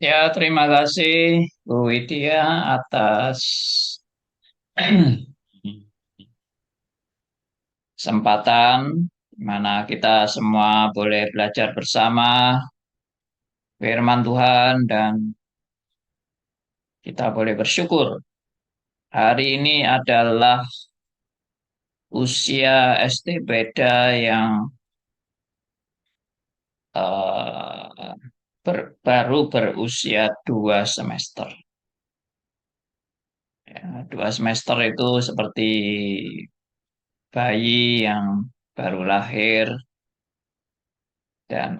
Ya, terima kasih Bu Widya atas kesempatan di mana kita semua boleh belajar bersama firman Tuhan dan kita boleh bersyukur. Hari ini adalah usia SD Beda yang eh, baru berusia 2 semester. Ya, 2 semester itu seperti bayi yang baru lahir dan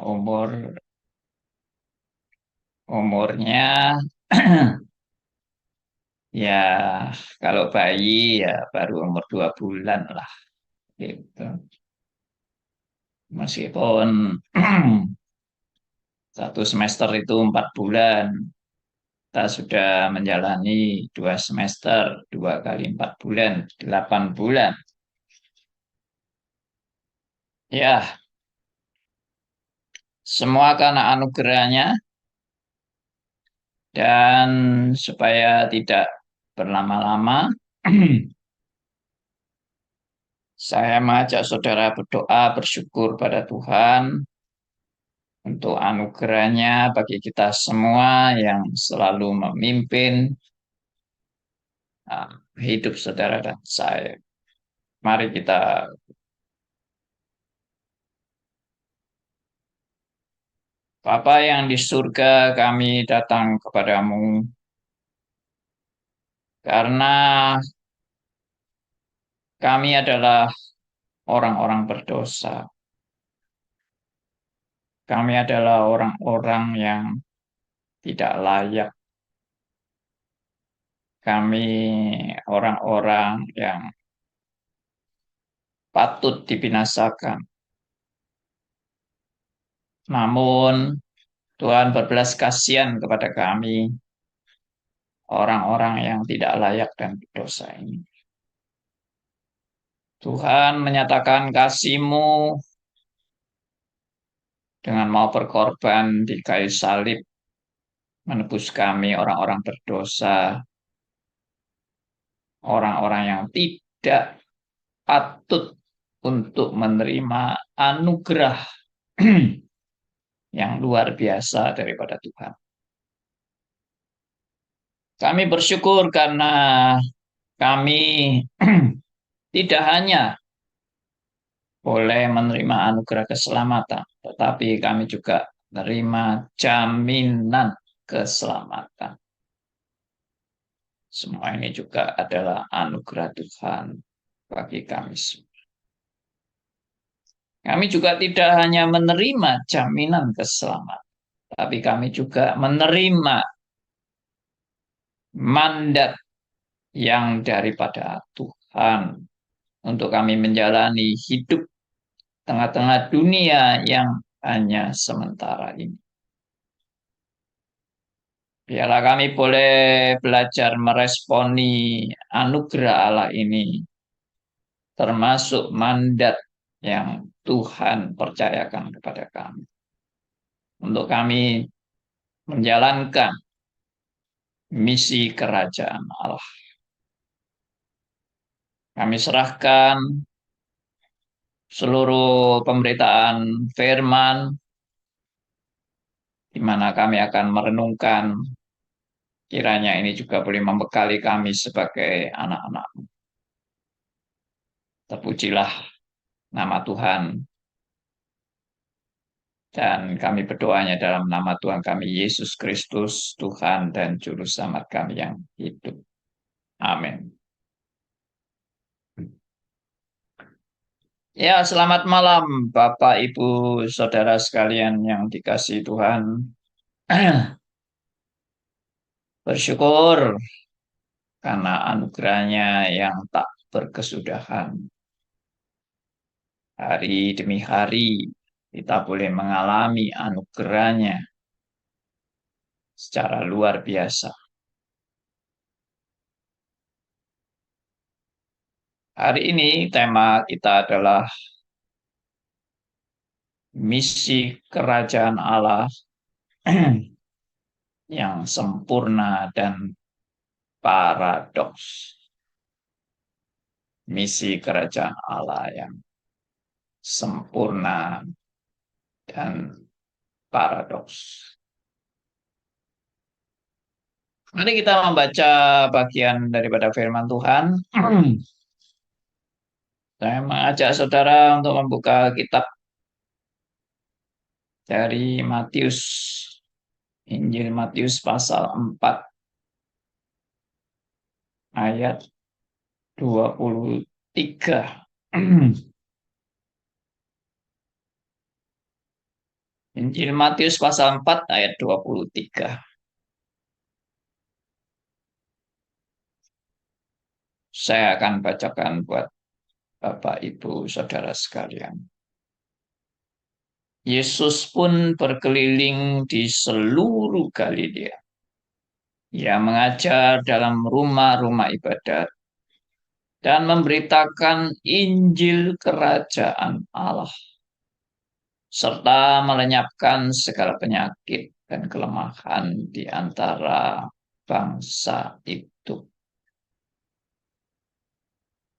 umurnya ya kalau bayi ya baru umur 2 bulan lah gitu. Meskipun 1 semester itu 4 bulan, kita sudah menjalani 2 semester, 2 kali 4 bulan, 8 bulan. Ya, semua karena anugerahnya dan supaya tidak berlama-lama, saya mengajak saudara berdoa, bersyukur pada Tuhan untuk anugerahnya bagi kita semua yang selalu memimpin uh, hidup saudara dan saya. Mari kita, Bapa yang di surga, kami datang kepadamu karena kami adalah orang-orang berdosa. Kami adalah orang-orang yang tidak layak. Kami orang-orang yang patut dibinasakan. Namun Tuhan berbelas kasihan kepada kami, orang-orang yang tidak layak dan berdosa ini. Tuhan menyatakan kasih-Mu dengan mau berkorban di kayu salib, menebus kami orang-orang berdosa, orang-orang yang tidak patut untuk menerima anugerah yang luar biasa daripada Tuhan. Kami bersyukur karena kami tidak hanya boleh menerima anugerah keselamatan, tetapi kami juga menerima jaminan keselamatan. Semua ini juga adalah anugerah Tuhan bagi kami semua. Kami juga tidak hanya menerima jaminan keselamatan, tapi kami juga menerima mandat yang daripada Tuhan untuk kami menjalani hidup tengah-tengah dunia yang hanya sementara ini. Biarlah kami boleh belajar meresponi anugerah Allah ini, termasuk mandat yang Tuhan percayakan kepada kami. Untuk kami menjalankan misi kerajaan Allah. Kami serahkan seluruh pemberitaan firman, di mana kami akan merenungkan kiranya ini juga boleh membekali kami sebagai anak-anak. Terpujilah nama Tuhan. Dan kami berdoanya dalam nama Tuhan kami, Yesus Kristus, Tuhan dan Juru Selamat kami yang hidup. Amin. Ya, selamat malam Bapak, Ibu, Saudara sekalian yang dikasihi Tuhan. Bersyukur karena anugerahnya yang tak berkesudahan. Hari demi hari kita boleh mengalami anugerahnya secara luar biasa. Hari ini tema kita adalah misi kerajaan Allah yang sempurna dan paradoks. Misi kerajaan Allah yang sempurna dan paradoks. Mari kita membaca bagian daripada firman Tuhan. Saya mengajak saudara untuk membuka kitab dari Matius, Injil Matius pasal 4 ayat 23. Injil Matius pasal 4 ayat 23. Saya akan bacakan buat Bapak, Ibu, Saudara sekalian. Yesus pun berkeliling di seluruh Galilea. Ia mengajar dalam rumah-rumah ibadat dan memberitakan Injil Kerajaan Allah, serta melenyapkan segala penyakit dan kelemahan di antara bangsa itu.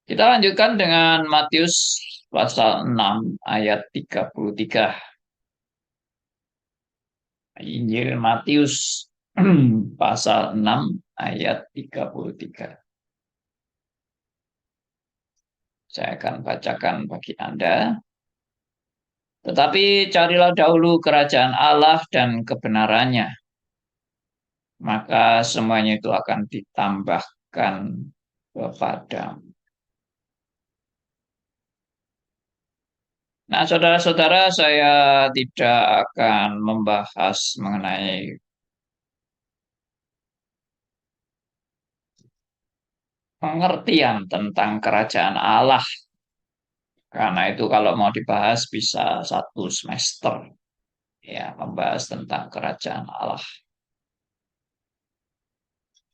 Kita lanjutkan dengan Matius pasal 6 ayat 33. Injil Matius pasal 6 ayat 33. Saya akan bacakan bagi Anda. Tetapi carilah dahulu kerajaan Allah dan kebenarannya, maka semuanya itu akan ditambahkan kepadamu. Nah, saudara-saudara, saya tidak akan membahas mengenai pengertian tentang kerajaan Allah. Karena itu kalau mau dibahas bisa 1 semester. Ya, membahas tentang kerajaan Allah.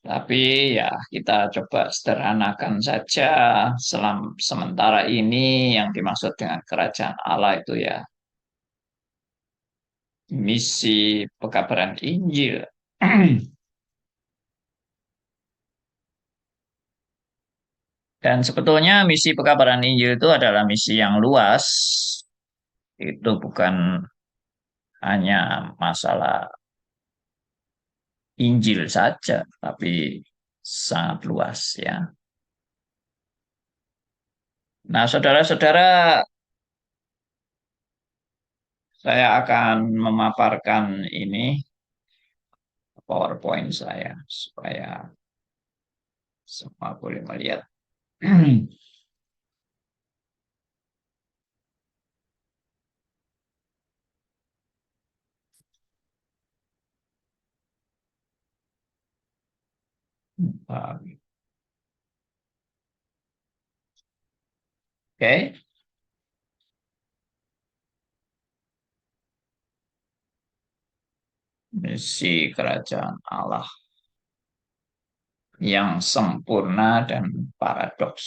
Tapi ya kita coba sederhanakan saja sementara ini yang dimaksud dengan kerajaan Allah itu ya misi pekabaran Injil. Dan sebetulnya misi pekabaran Injil itu adalah misi yang luas. Itu bukan hanya masalah Injil saja, tapi sangat luas ya. Nah, saudara-saudara, saya akan memaparkan ini PowerPoint saya supaya semua boleh melihat. Oke, misi kerajaan Allah yang sempurna dan paradoks.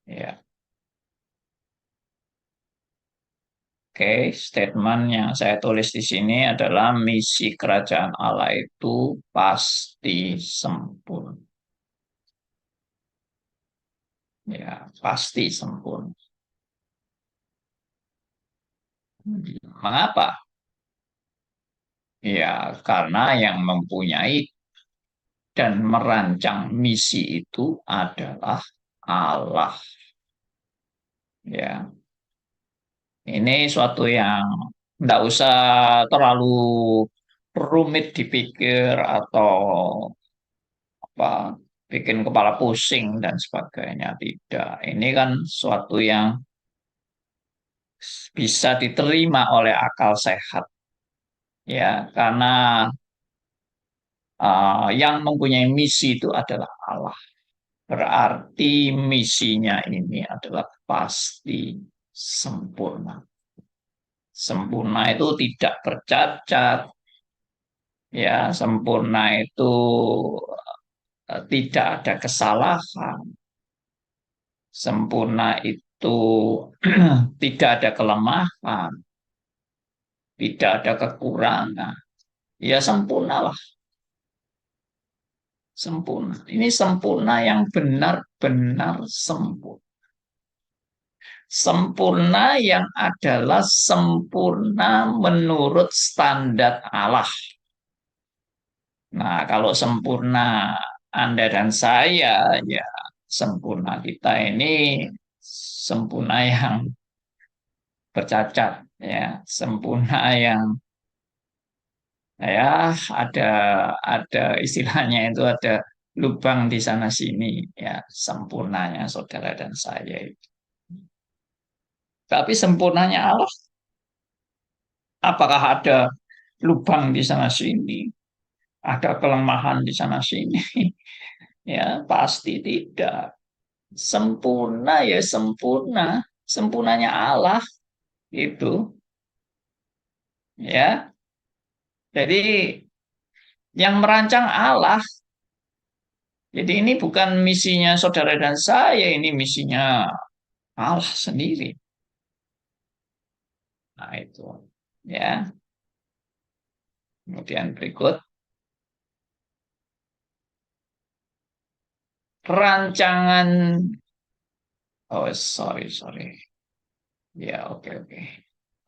Ya, oke, statement yang saya tulis di sini adalah misi kerajaan Allah itu pasti sempurna. Ya, pasti sempurna. Mengapa? Ya, karena yang mempunyai dan merancang misi itu adalah Allah. Ya, ini suatu yang tidak usah terlalu rumit dipikir atau apa bikin kepala pusing dan sebagainya. Tidak. Ini kan suatu yang bisa diterima oleh akal sehat. Ya, karena yang mempunyai misi itu adalah Allah. Berarti misinya ini adalah pasti sempurna. Sempurna itu tidak bercacat, ya, sempurna itu tidak ada kesalahan, sempurna itu tidak ada kelemahan, tidak ada kekurangan. Ya sempurnalah, sempurna. Ini sempurna yang benar-benar sempurna. Sempurna yang adalah sempurna menurut standar Allah. Nah, kalau sempurna Anda dan saya, ya sempurna kita ini sempurna yang bercacat, ya sempurna yang ya ada ada istilahnya itu ada lubang di sana sini, ya sempurnanya saudara dan saya itu. Tapi sempurnanya Allah, apakah ada lubang di sana sini, ada kelemahan di sana sini? Ya pasti tidak. Sempurna ya sempurna, sempurnanya Allah itu, ya. Jadi yang merancang Allah. Jadi ini bukan misinya saudara dan saya, ini misinya Allah sendiri. Nah itu, ya. Kemudian berikut rancangan. Oh sorry. Ya oke oke.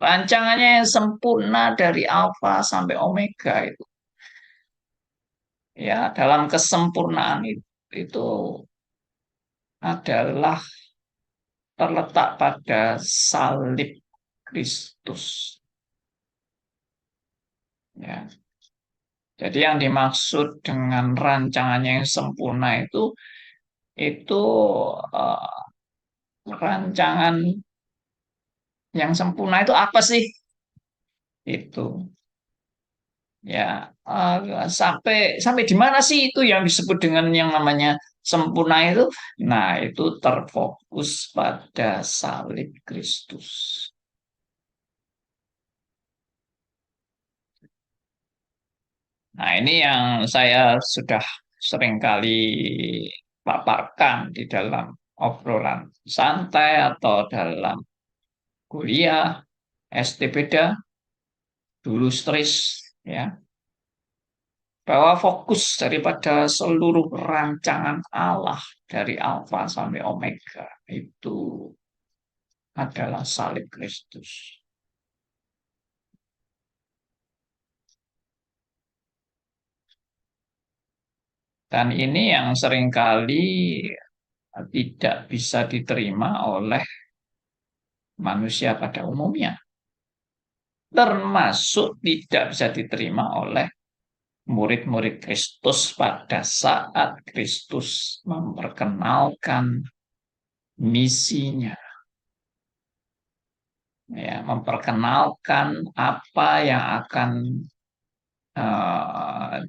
Rancangannya yang sempurna dari alfa sampai omega itu. Ya dalam kesempurnaan itu adalah terletak pada salib Kristus. Ya. Jadi yang dimaksud dengan rancangannya yang sempurna itu eh, rancangan yang sempurna itu apa sih? Itu ya sampai sampai di mana sih itu yang disebut dengan yang namanya sempurna itu? Nah, itu terfokus pada salib Kristus. Nah, ini yang saya sudah sering kali paparkan di dalam obrolan santai atau dalam kuliah, STPDA, dulu stris, ya, bahwa fokus daripada seluruh rancangan Allah dari Alfa sampai Omega itu adalah salib Kristus. Dan ini yang seringkali tidak bisa diterima oleh manusia pada umumnya, termasuk tidak bisa diterima oleh murid-murid Kristus pada saat Kristus memperkenalkan misinya, ya, memperkenalkan apa yang akan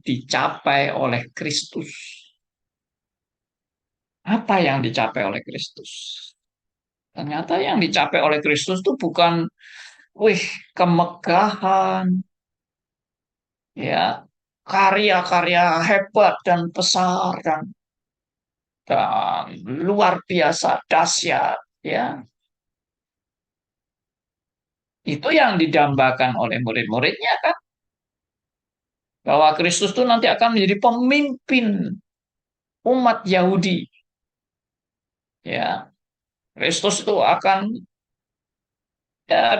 dicapai oleh Kristus. Apa yang dicapai oleh Kristus? Ternyata yang dicapai oleh Kristus itu bukan, wih, kemegahan, ya, karya-karya hebat dan besar dan luar biasa dahsyat, ya. Itu yang didambakan oleh murid-muridnya kan, bahwa Kristus itu nanti akan menjadi pemimpin umat Yahudi, ya. Kristus itu akan, ya,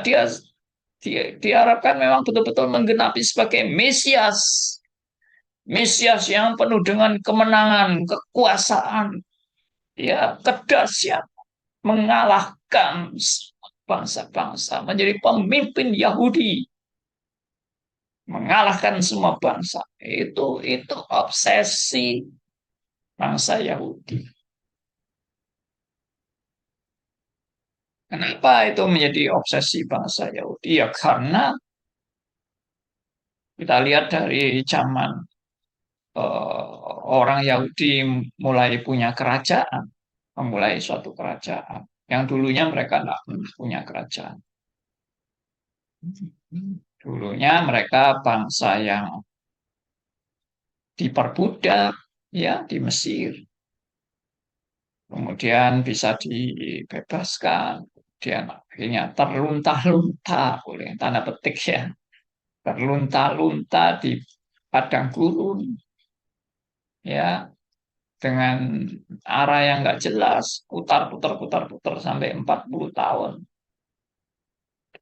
diharapkan memang betul-betul menggenapi sebagai Mesias, Mesias yang penuh dengan kemenangan, kekuasaan, ya, kedahsyatan, mengalahkan bangsa-bangsa, menjadi pemimpin Yahudi, mengalahkan semua bangsa. Itu obsesi bangsa Yahudi. Kenapa itu menjadi obsesi bangsa Yahudi? Ya karena kita lihat dari zaman orang Yahudi mulai punya kerajaan, memulai suatu kerajaan. Yang dulunya mereka tidak punya kerajaan. Dulunya mereka bangsa yang diperbudak, ya, di Mesir. Kemudian bisa dibebaskan. Kemudian akhirnya terlunta-lunta oleh tanda petik, ya. berlunta-lunta di padang gurun, ya, dengan arah yang nggak jelas, putar-putar sampai 40 tahun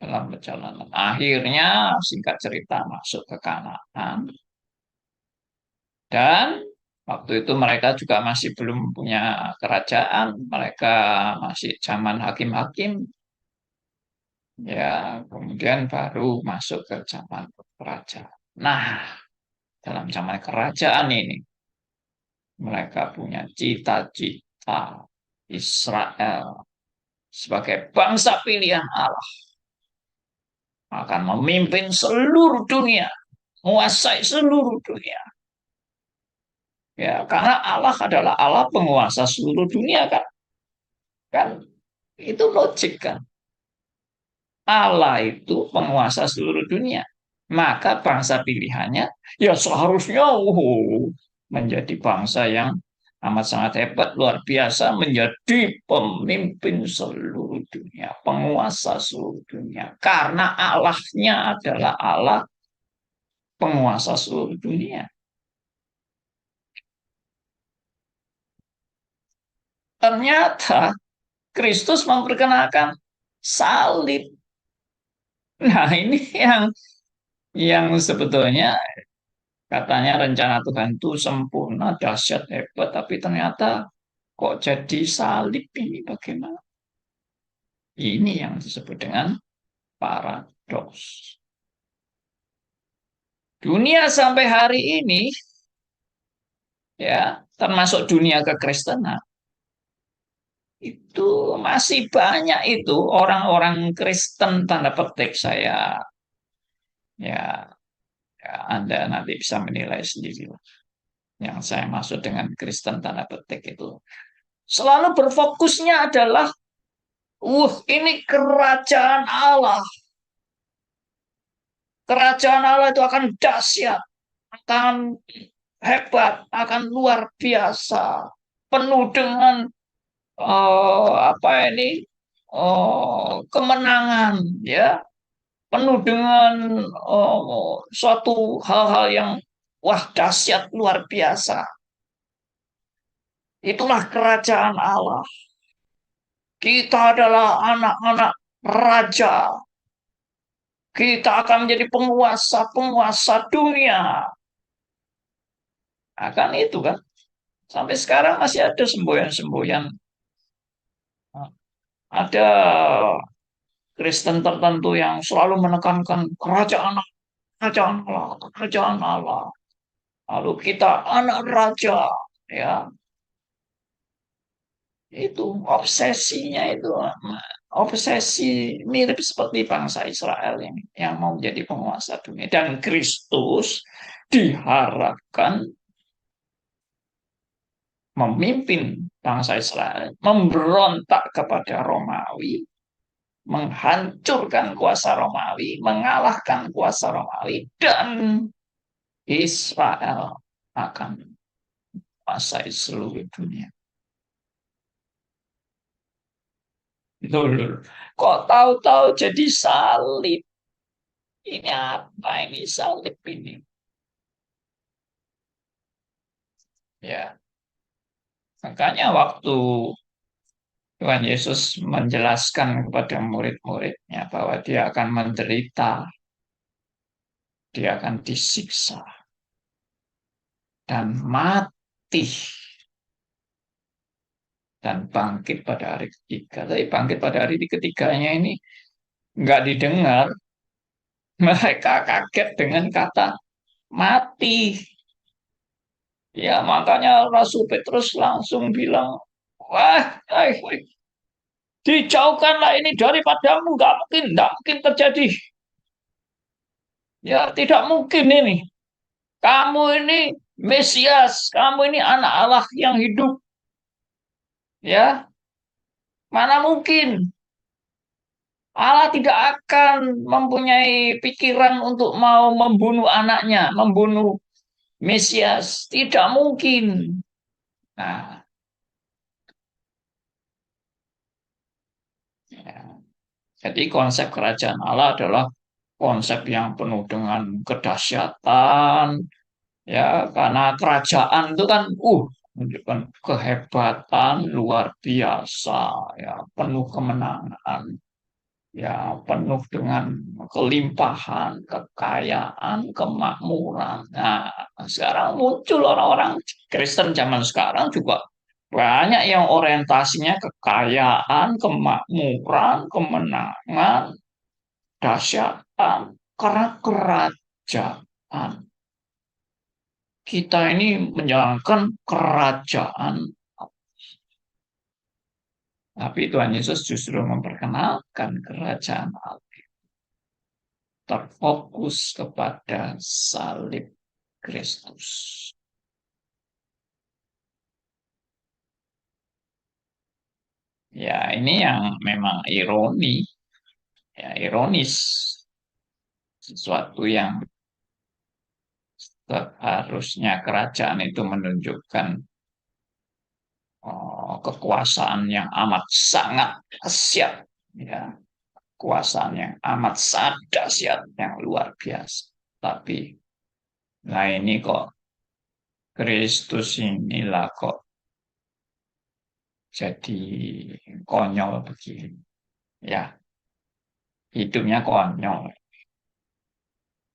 dalam perjalanan. Akhirnya, singkat cerita, masuk ke Kanaan. Dan waktu itu mereka juga masih belum punya kerajaan, mereka masih zaman hakim-hakim, ya, kemudian baru masuk ke zaman kerajaan. Nah, dalam zaman kerajaan ini, mereka punya cita-cita Israel sebagai bangsa pilihan Allah akan memimpin seluruh dunia, menguasai seluruh dunia. Ya, karena Allah adalah Allah penguasa seluruh dunia kan. Kan itu logik kan. Allah itu penguasa seluruh dunia. Maka bangsa pilihannya ya seharusnya menjadi bangsa yang amat sangat hebat, luar biasa, menjadi pemimpin seluruh dunia, penguasa seluruh dunia. Karena Allahnya adalah Allah penguasa seluruh dunia. Ternyata Kristus memperkenalkan salib. Nah, ini yang sebetulnya katanya rencana Tuhan itu sempurna, dahsyat, hebat, tapi ternyata kok jadi salib ini bagaimana? Ini yang disebut dengan paradoks. Dunia sampai hari ini, ya, termasuk dunia kekristenan, itu masih banyak itu orang-orang Kristen tanda petik saya, ya, ya Anda nanti bisa menilai sendiri yang saya maksud dengan Kristen tanda petik itu. Selalu berfokusnya adalah, ini kerajaan Allah. Kerajaan Allah itu akan dahsyat, akan hebat, akan luar biasa, penuh dengan apa ini kemenangan, ya, penuh dengan suatu hal-hal yang wah dahsyat luar biasa. Itulah kerajaan Allah. Kita adalah anak-anak raja. Kita akan menjadi penguasa-penguasa dunia. Akan itu kan. Sampai sekarang masih ada semboyan-semboyan. Ada Kristen tertentu yang selalu menekankan kerajaan Allah, kerajaan Allah. Lalu kita anak raja, ya, itu obsesinya itu obsesi mirip seperti bangsa Israel ini yang mau menjadi penguasa dunia. Dan Kristus diharapkan memimpin bangsa Israel memberontak kepada Romawi, menghancurkan kuasa Romawi, mengalahkan kuasa Romawi, dan Israel akan menguasai seluruh dunia. Dulu, kok tahu-tahu jadi salib? Ini apa ini salib ini? Ya, makanya waktu Tuhan Yesus menjelaskan kepada murid-muridnya bahwa dia akan menderita, dia akan disiksa, dan mati, dan bangkit pada hari ketiga. Tapi bangkit pada hari ketiganya ini nggak didengar. Mereka kaget dengan kata mati. Ya, makanya Rasul Petrus langsung bilang, wah, dijauhkanlah ini daripadamu, nggak mungkin terjadi. Ya, tidak mungkin ini. Kamu ini Mesias, kamu ini anak Allah yang hidup. Ya, mana mungkin Allah tidak akan mempunyai pikiran untuk mau membunuh anaknya, membunuh Mesias. Tidak mungkin. Nah, ya. Jadi konsep kerajaan Allah adalah konsep yang penuh dengan kedahsyatan, ya karena kerajaan itu kan menunjukkan kehebatan luar biasa, ya penuh kemenangan, ya penuh dengan kelimpahan, kekayaan, kemakmuran. Nah, sekarang muncul orang-orang Kristen zaman sekarang juga banyak yang orientasinya kekayaan, kemakmuran, kemenangan, dahsyatan, karena kerajaan. Kita ini menjalankan kerajaan, tapi Tuhan Yesus justru memperkenalkan kerajaan Allah, terfokus kepada salib Kristus. Ya, ini yang memang ironi, ya ironis, sesuatu yang seharusnya kerajaan itu menunjukkan kekuasaan yang amat sangat dahsyat, ya, kekuasaan yang amat sangat dahsyat yang luar biasa. Tapi, nah ini kok Kristus inilah kok jadi konyol begini. Ya, hidupnya konyol.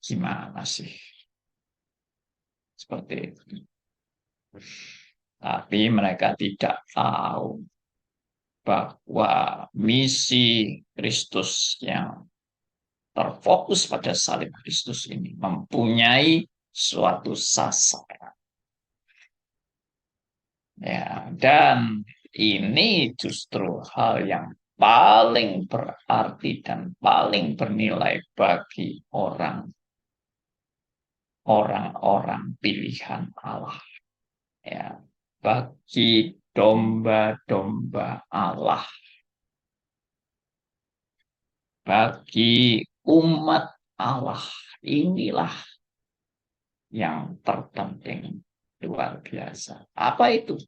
Gimana sih? Seperti itu. Tapi mereka tidak tahu bahwa misi Kristus yang terfokus pada salib Kristus ini mempunyai suatu sasaran. Ya, dan ini justru hal yang paling berarti dan paling bernilai bagi orang-orang pilihan Allah. Ya, bagi domba-domba Allah, bagi umat Allah, inilah yang terpenting, luar biasa. Apa itu?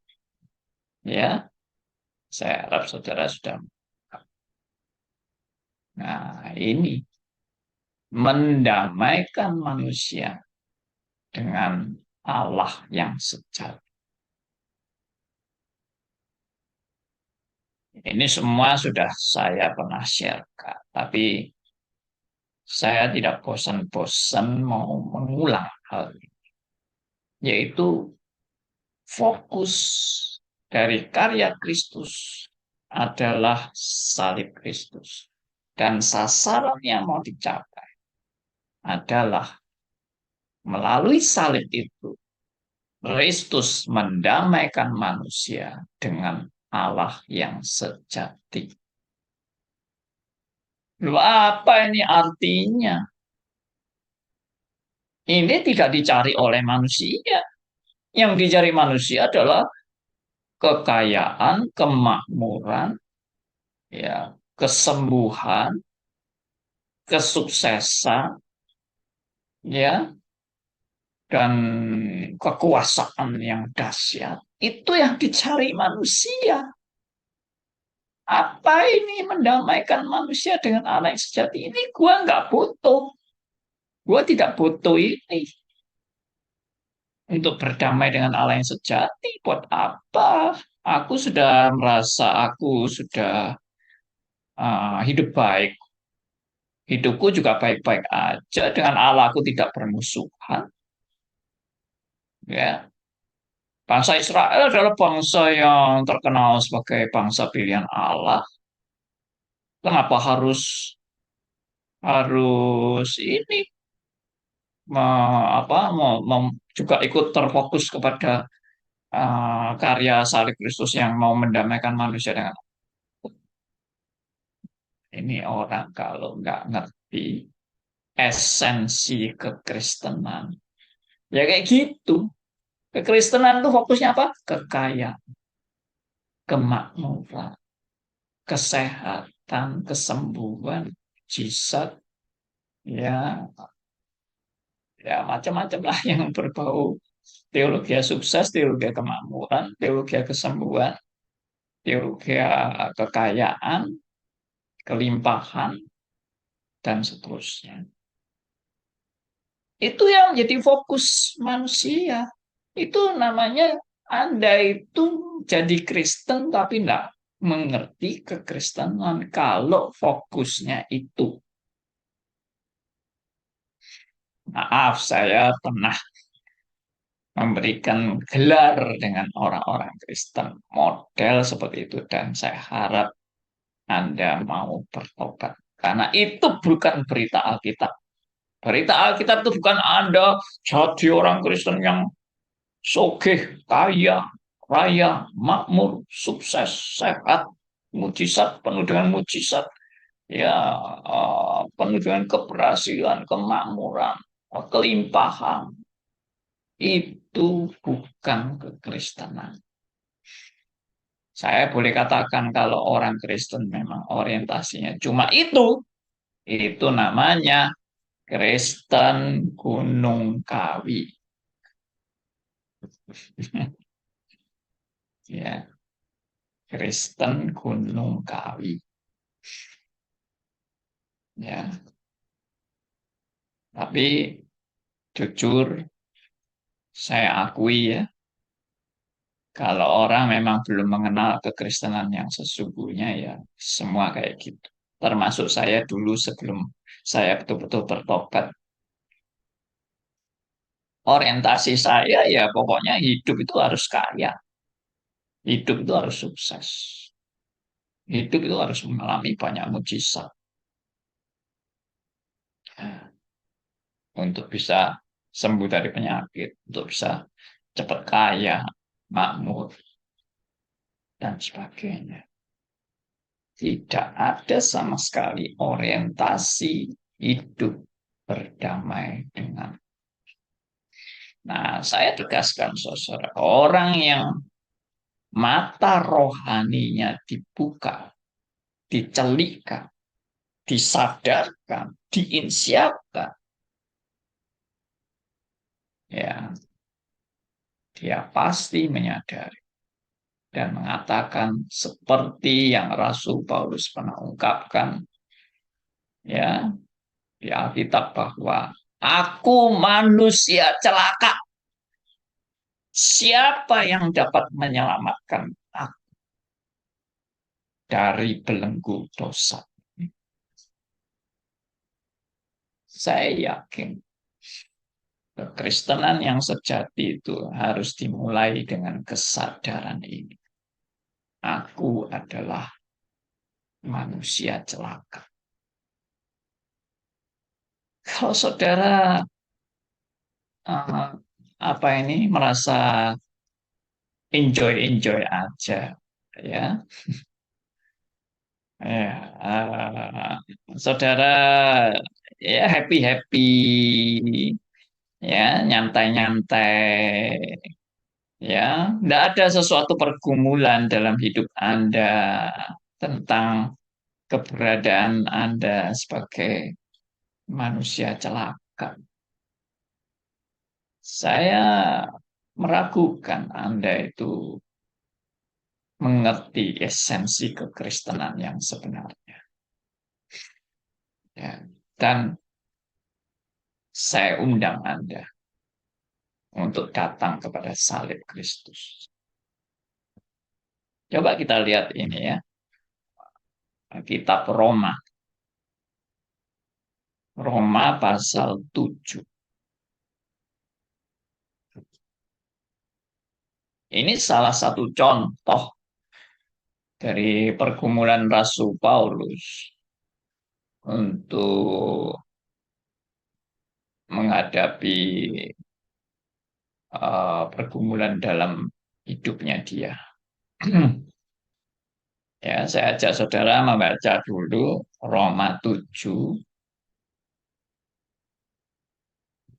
Ya, saya harap saudara sudah. Nah, ini mendamaikan manusia dengan Allah yang sejati. Ini semua sudah saya pernah share, Kak. Tapi saya tidak bosan-bosan mau mengulang hal ini. Yaitu fokus dari karya Kristus adalah salib Kristus. Dan sasaran yang mau dicapai adalah melalui salib itu, Kristus mendamaikan manusia dengan Allah yang sejati. Loh, apa ini artinya? Ini tidak dicari oleh manusia. Yang dicari manusia adalah kekayaan, kemakmuran, ya, kesembuhan, kesuksesan, ya, dan kekuasaan yang dahsyat. Itu yang dicari manusia. Apa ini mendamaikan manusia dengan Allah yang sejati? Ini gua nggak butuh. Gua tidak butuh ini untuk berdamai dengan Allah yang sejati. Buat apa? Aku sudah merasa aku sudah hidup baik. Hidupku juga baik-baik aja dengan Allah. Aku tidak bermusuhan. Ya, bangsa Israel adalah bangsa yang terkenal sebagai bangsa pilihan Allah. Kenapa harus harus ini juga ikut terfokus kepada karya salib Kristus yang mau mendamaikan manusia dengan ini orang kalau nggak ngerti esensi kekristenan. Ya kayak gitu. Kekristenan itu fokusnya apa? Kekayaan, kemakmuran, kesehatan, kesembuhan, jisat, ya, ya macam-macam lah yang berbau teologi sukses, teologi kemakmuran, teologi kesembuhan, teologi kekayaan, kelimpahan, dan seterusnya. Itu yang menjadi fokus manusia. Itu namanya Anda itu jadi Kristen tapi tidak mengerti kekristenan kalau fokusnya itu. Maaf, saya pernah memberikan gelar dengan orang-orang Kristen model seperti itu dan saya harap Anda mau bertobat. Karena itu bukan berita Alkitab. Berita Alkitab itu bukan Anda jadi orang Kristen yang sogeh, kaya, raya, makmur, sukses, sehat, mujizat, penuh dengan mujizat, ya, penuh dengan keberhasilan, kemakmuran, kelimpahan. Itu bukan kekristenan. Saya boleh katakan kalau orang Kristen memang orientasinya cuma itu namanya Kristen Gunung Kawi. Ya, Kristen Gunung Kawi. Ya, tapi jujur saya akui ya, kalau orang memang belum mengenal kekristenan yang sesungguhnya ya semua kayak gitu. Termasuk saya dulu sebelum saya betul-betul bertobat. Orientasi saya ya pokoknya hidup itu harus kaya, hidup itu harus sukses, hidup itu harus mengalami banyak mujizat ya, untuk bisa sembuh dari penyakit, untuk bisa cepat kaya, makmur, dan sebagainya. Tidak ada sama sekali orientasi hidup berdamai dengan. Nah, saya tegaskan, saudara, orang yang mata rohaninya dibuka, dicelikan, disadarkan, diinsiapkan, ya, dia pasti menyadari dan mengatakan seperti yang Rasul Paulus pernah ungkapkan, ya, di Alkitab bahwa aku manusia celaka. Siapa yang dapat menyelamatkan aku dari belenggu dosa? Saya yakin kekristenan yang sejati itu harus dimulai dengan kesadaran ini. Aku adalah manusia celaka. Kalau saudara uh, apa ini merasa enjoy aja, ya, ya, saudara ya happy ya nyantai-nyantai ya tidak ada sesuatu pergumulan dalam hidup Anda tentang keberadaan Anda sebagai manusia celaka. Saya meragukan Anda itu mengerti esensi kekristenan yang sebenarnya. Ya. Dan saya undang Anda untuk datang kepada salib Kristus. Coba kita lihat ini ya, kitab Roma. Roma pasal 7. Ini salah satu contoh dari pergumulan Rasul Paulus untuk menghadapi pergumulan dalam hidupnya dia. Ya, saya ajak saudara membaca dulu Roma 7.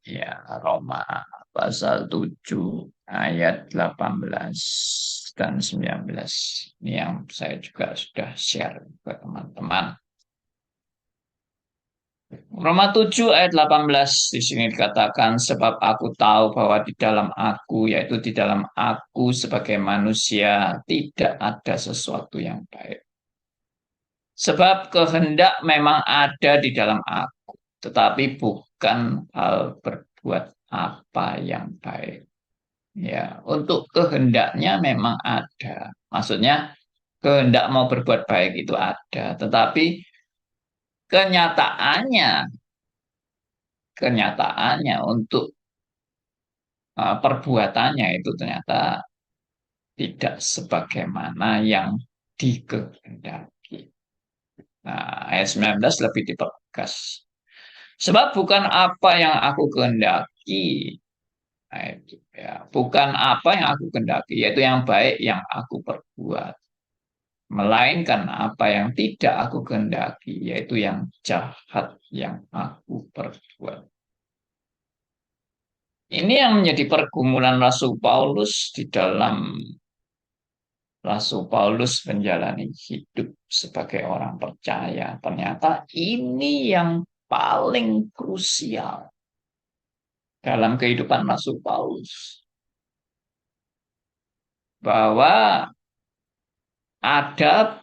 Ya, Roma pasal 7 ayat 18 dan 19. Ini yang saya juga sudah share ke teman-teman. Roma 7 ayat 18 di sini dikatakan sebab aku tahu bahwa di dalam aku yaitu di dalam aku sebagai manusia tidak ada sesuatu yang baik. Sebab kehendak memang ada di dalam aku tetapi bukan hal berbuat apa yang baik. Ya, untuk kehendaknya memang ada. Maksudnya kehendak mau berbuat baik itu ada, tetapi kenyataannya, kenyataannya untuk perbuatannya itu ternyata tidak sebagaimana yang dikehendaki. Nah, ayat 19 lebih dipertegas. Sebab bukan apa yang aku kehendaki, nah, itu, ya, bukan apa yang aku kehendaki, yaitu yang baik yang aku perbuat. Melainkan apa yang tidak aku kehendaki, yaitu yang jahat yang aku perbuat. Ini yang menjadi pergumulan Rasul Paulus di dalam Rasul Paulus menjalani hidup sebagai orang percaya. Ternyata ini yang paling krusial dalam kehidupan Rasul Paulus. Bahwa ada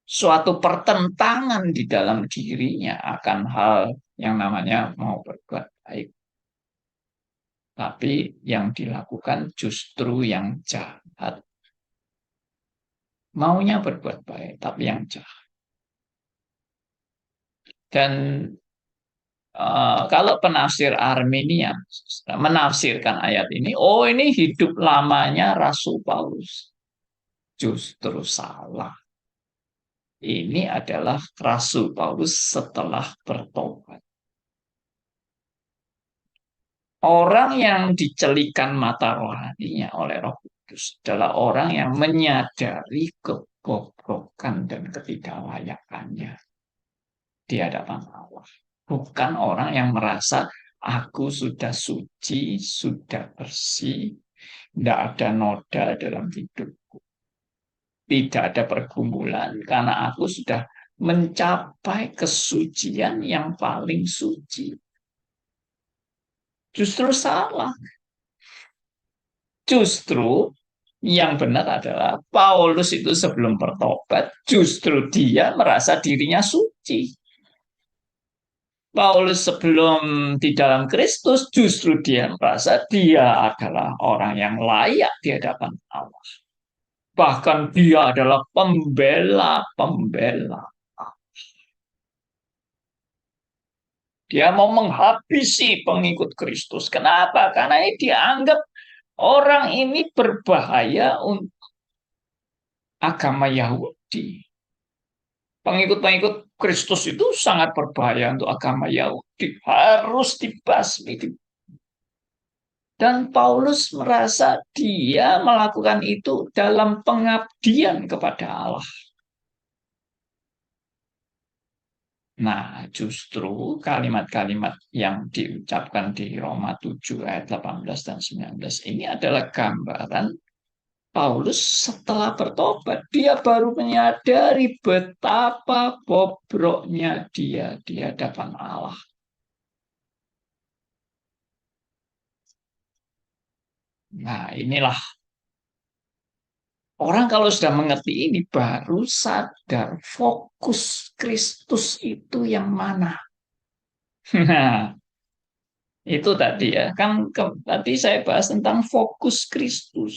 suatu pertentangan di dalam dirinya akan hal yang namanya mau berbuat baik. Tapi yang dilakukan justru yang jahat. Maunya berbuat baik, tapi yang jahat. Dan kalau penafsir Arminian menafsirkan ayat ini, oh ini hidup lamanya Rasul Paulus. Justru salah. Ini adalah Rasul Paulus setelah bertobat. Orang yang dicelikan mata rohaninya oleh Roh Kudus adalah orang yang menyadari kebobrokan dan ketidaklayakannya di hadapan Allah. Bukan orang yang merasa aku sudah suci, sudah bersih, tidak ada noda dalam hidupku. Tidak ada pergumulan karena aku sudah mencapai kesucian yang paling suci. Justru salah. Justru yang benar adalah Paulus itu sebelum bertobat, justru dia merasa dirinya suci. Paulus sebelum di dalam Kristus, justru dia merasa dia adalah orang yang layak di hadapan Allah. Bahkan dia adalah pembela-pembela. Dia mau menghabisi pengikut Kristus. Kenapa? Karena ini dianggap orang ini berbahaya untuk agama Yahudi. Pengikut-pengikut Kristus itu sangat berbahaya untuk agama Yahudi. Harus dibasmi. Dan Paulus merasa dia melakukan itu dalam pengabdian kepada Allah. Nah, justru kalimat-kalimat yang diucapkan di Roma 7 ayat 18 dan 19 ini adalah gambaran Paulus setelah bertobat. Dia baru menyadari betapa bobroknya dia di hadapan Allah. Nah, inilah orang kalau sudah mengerti ini baru sadar fokus Kristus itu yang mana. Nah, itu tadi ya. Kan tadi saya bahas tentang fokus Kristus.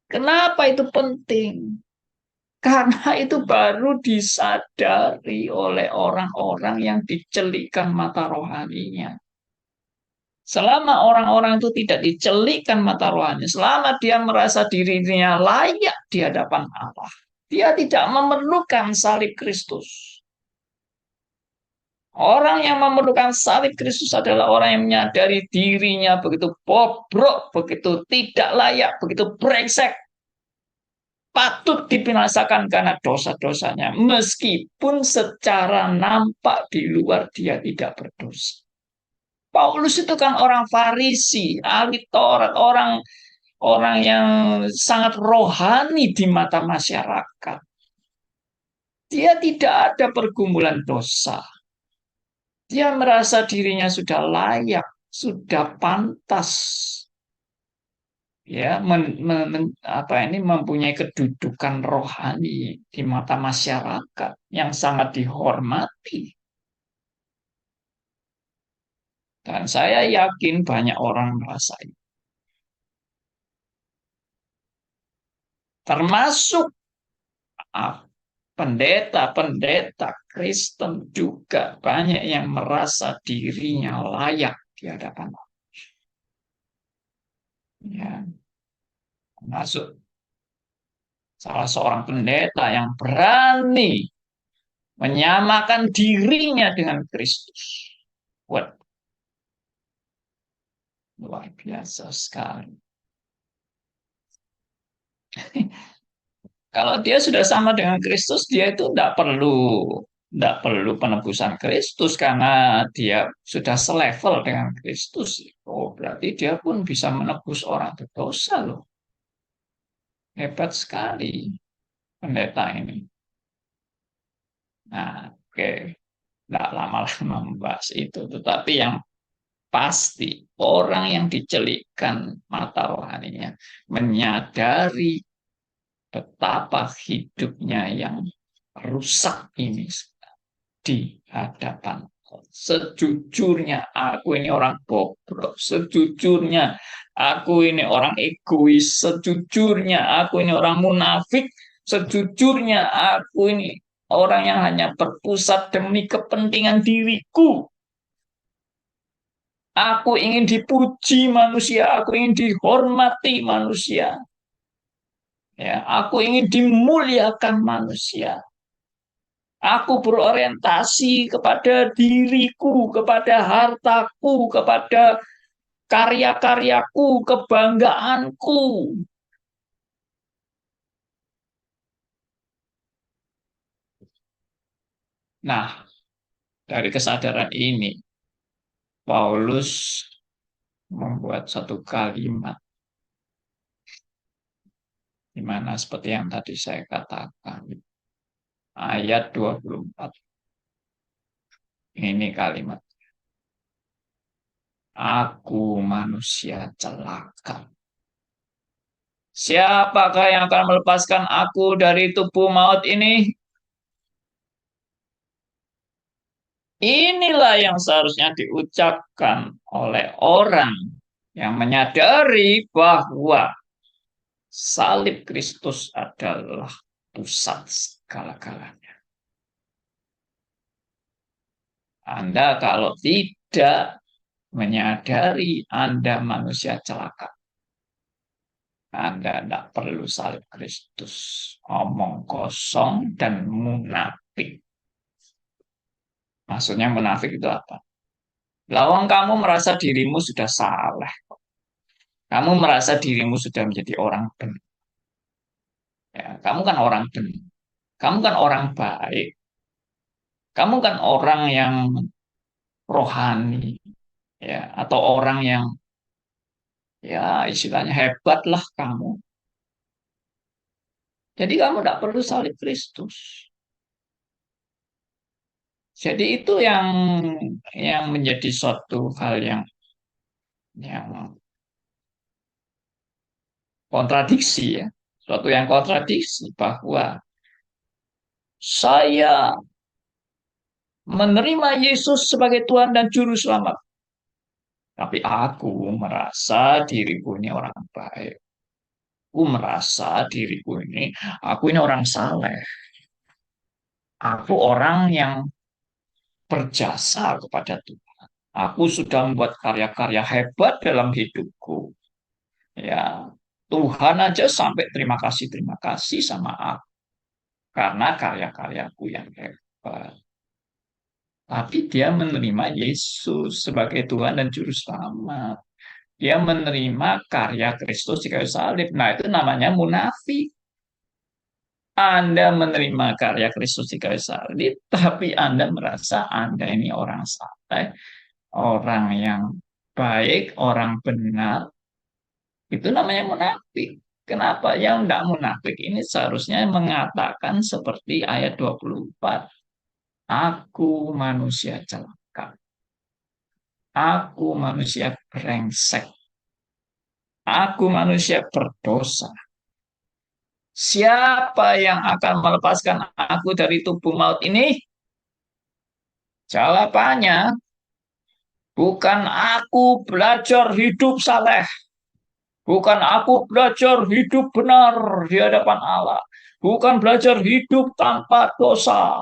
Kenapa itu penting? Karena itu baru disadari oleh orang-orang yang dicelikan mata rohaninya. Selama orang-orang itu tidak dicelikan mata rohani, selama dia merasa dirinya layak di hadapan Allah, dia tidak memerlukan salib Kristus. Orang yang memerlukan salib Kristus adalah orang yang menyadari dirinya begitu bobrok, begitu tidak layak, begitu brengsek, patut dibinasakan karena dosa-dosanya, meskipun secara nampak di luar dia tidak berdosa. Paulus itu kan orang Farisi, ahli Taurat, orang orang yang sangat rohani di mata masyarakat. Dia tidak ada pergumulan dosa. Dia merasa dirinya sudah layak, sudah pantas, ya, apa ini mempunyai kedudukan rohani di mata masyarakat yang sangat dihormati. Dan saya yakin banyak orang merasa itu. Termasuk ah, pendeta-pendeta Kristen juga banyak yang merasa dirinya layak di hadapan Allah. Ya, termasuk salah seorang pendeta yang berani menyamakan dirinya dengan Kristus. Wah, luar biasa sekali. Kalau dia sudah sama dengan Kristus, dia itu tidak perlu penebusan Kristus karena dia sudah selevel dengan Kristus. Oh, berarti dia pun bisa menebus orang berdosa loh. Hebat sekali pendeta ini. Nah, oke, tidak lama-lama membahas itu. Tetapi yang pasti orang yang dicelikkan mata rohaninya menyadari betapa hidupnya yang rusak ini di hadapan Allah. Sejujurnya aku ini orang bobrok, sejujurnya aku ini orang egois, sejujurnya aku ini orang munafik, sejujurnya aku ini orang yang hanya berpusat demi kepentingan diriku. Aku ingin dipuji manusia, aku ingin dihormati manusia. Ya, aku ingin dimuliakan manusia. Aku berorientasi kepada diriku, kepada hartaku, kepada karya-karyaku, kebanggaanku. Nah, dari kesadaran ini, Paulus membuat satu kalimat di mana seperti yang tadi saya katakan, ayat 24. Ini kalimat, aku manusia celaka. Siapakah yang akan melepaskan aku dari tubuh maut ini? Inilah yang seharusnya diucapkan oleh orang yang menyadari bahwa salib Kristus adalah pusat segala-galanya. Anda kalau tidak menyadari Anda manusia celaka, Anda tidak perlu salib Kristus. Omong kosong dan munafik. Maksudnya munafik itu apa? Lawang kamu merasa dirimu sudah salah. Kamu merasa dirimu sudah menjadi orang benar. Ya, kamu kan orang benar. Kamu kan orang baik. Kamu kan orang yang rohani. Ya, atau orang yang ya istilahnya hebat lah kamu. Jadi kamu tidak perlu salib Kristus. Jadi itu yang menjadi suatu hal yang kontradiksi ya. Suatu yang kontradiksi bahwa saya menerima Yesus sebagai Tuhan dan Juru Selamat. Tapi aku merasa diriku ini orang baik. Aku merasa diriku ini, aku ini orang saleh. Aku orang yang berjasa kepada Tuhan. Aku sudah membuat karya-karya hebat dalam hidupku. Ya, Tuhan aja sampai terima kasih sama aku karena karya-karyaku yang hebat. Tapi dia menerima Yesus sebagai Tuhan dan Juru Selamat. Dia menerima karya Kristus di kayu salib. Nah, itu namanya munafik. Anda menerima karya Kristus di kayu salib, tapi Anda merasa Anda ini orang saleh, orang yang baik, orang benar. Itu namanya munafik. Kenapa? Yang tidak munafik ini seharusnya mengatakan seperti ayat 24. Aku manusia celaka. Aku manusia brengsek. Aku manusia berdosa. Siapa yang akan melepaskan aku dari tubuh maut ini? Jawabannya Bukan aku belajar hidup saleh. Bukan aku belajar hidup benar di hadapan Allah. Bukan belajar hidup tanpa dosa.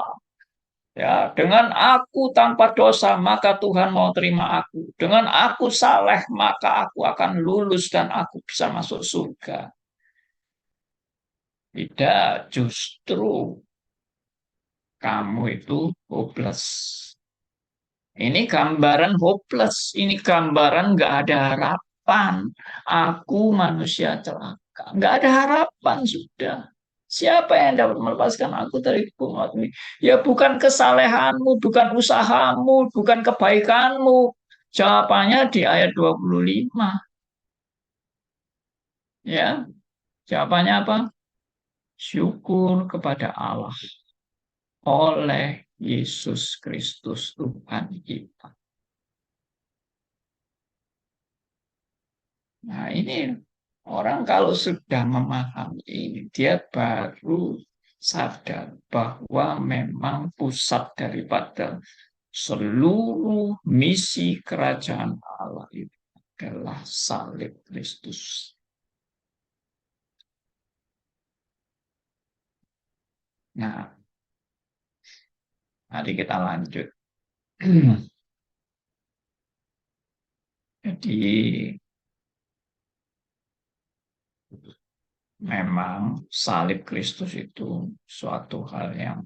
Ya, dengan aku tanpa dosa, maka Tuhan mau terima aku. Dengan aku saleh, maka aku akan lulus dan aku bisa masuk surga. Tidak, justru kamu itu hopeless. Ini gambaran hopeless. Ini gambaran nggak ada harapan. Aku manusia celaka. Nggak ada harapan sudah. Siapa yang dapat melepaskan aku dari hukum maut ini? Ya bukan kesalehanmu, bukan usahamu, bukan kebaikanmu. Jawabannya di ayat 25. Ya, jawabannya apa? Syukur kepada Allah oleh Yesus Kristus Tuhan kita. Nah, ini orang kalau sudah memahami ini, dia baru sadar bahwa memang pusat daripada seluruh misi kerajaan Allah itu adalah salib Kristus. Nah, mari kita lanjut. Jadi memang salib Kristus itu suatu hal yang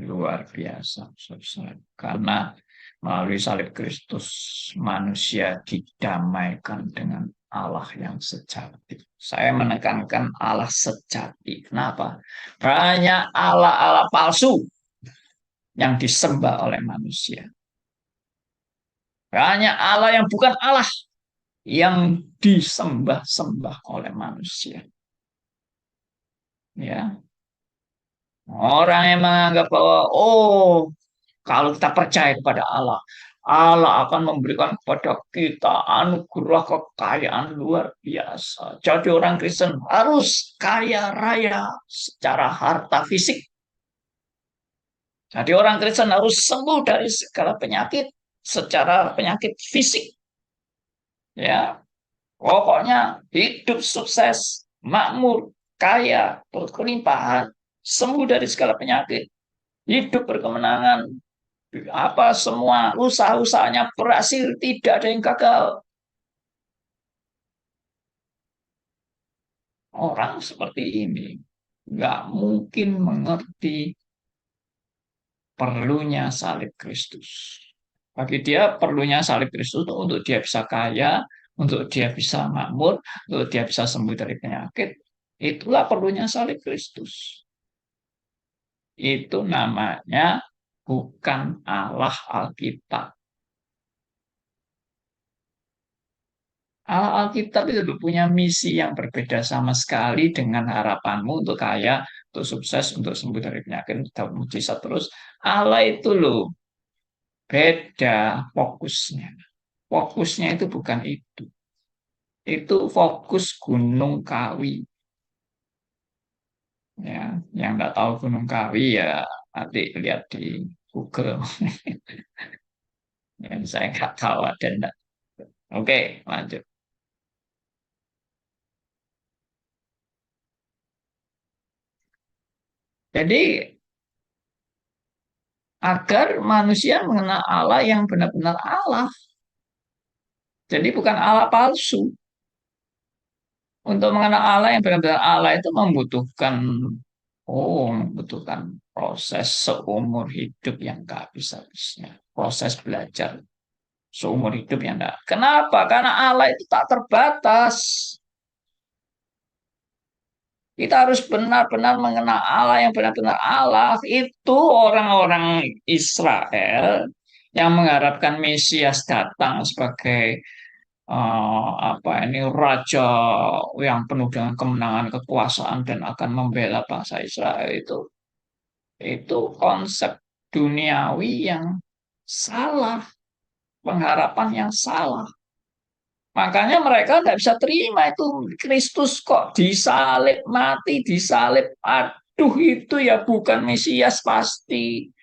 luar biasa, saudara. Karena melalui salib Kristus manusia didamaikan dengan Allah yang sejati. Saya menekankan Allah sejati. Kenapa? Banyak Allah-Allah palsu yang disembah oleh manusia. Banyak Allah yang bukan Allah yang disembah-sembah oleh manusia. Ya, orang yang menganggap bahwa kalau kita percaya kepada Allah, Allah akan memberikan kepada kita anugerah kekayaan luar biasa. Jadi orang Kristen harus kaya raya secara harta fisik. Jadi orang Kristen harus sembuh dari segala penyakit secara penyakit fisik. Ya, pokoknya hidup sukses, makmur, kaya, berkelimpahan, sembuh dari segala penyakit, hidup berkemenangan, apa semua usaha-usahanya berhasil, tidak ada yang gagal. Orang seperti ini nggak mungkin mengerti perlunya salib Kristus. Bagi dia perlunya salib Kristus untuk dia bisa kaya, untuk dia bisa makmur, untuk dia bisa sembuh dari penyakit. Itulah perlunya salib Kristus. Itu namanya bukan Allah Alkitab. Alkitab itu punya misi yang berbeda sama sekali dengan harapanmu untuk kaya, untuk sukses, untuk sembuh dari penyakit, untuk mujizat terus. Allah itu loh beda fokusnya. Fokusnya itu bukan itu. Itu fokus Gunung Kawi. Ya, yang nggak tahu Gunung Kawi ya nanti lihat di Google. Ya, saya nggak tahu ada enggak. Oke, lanjut. Jadi agar manusia mengenal Allah yang benar-benar Allah. Jadi bukan Allah palsu. Untuk mengenal Allah yang benar-benar Allah itu membutuhkan proses seumur hidup yang gak habis-habisnya. Proses belajar seumur hidup yang enggak. Kenapa? Karena Allah itu tak terbatas. Kita harus benar-benar mengenal Allah yang benar-benar Allah. Itu orang-orang Israel yang mengharapkan Mesias datang sebagai apa ini raja yang penuh dengan kemenangan kekuasaan dan akan membela bangsa Israel itu konsep duniawi yang salah, pengharapan yang salah. Makanya mereka nggak bisa terima itu Kristus kok disalib, mati, disalib. Aduh itu ya bukan Mesias pasti.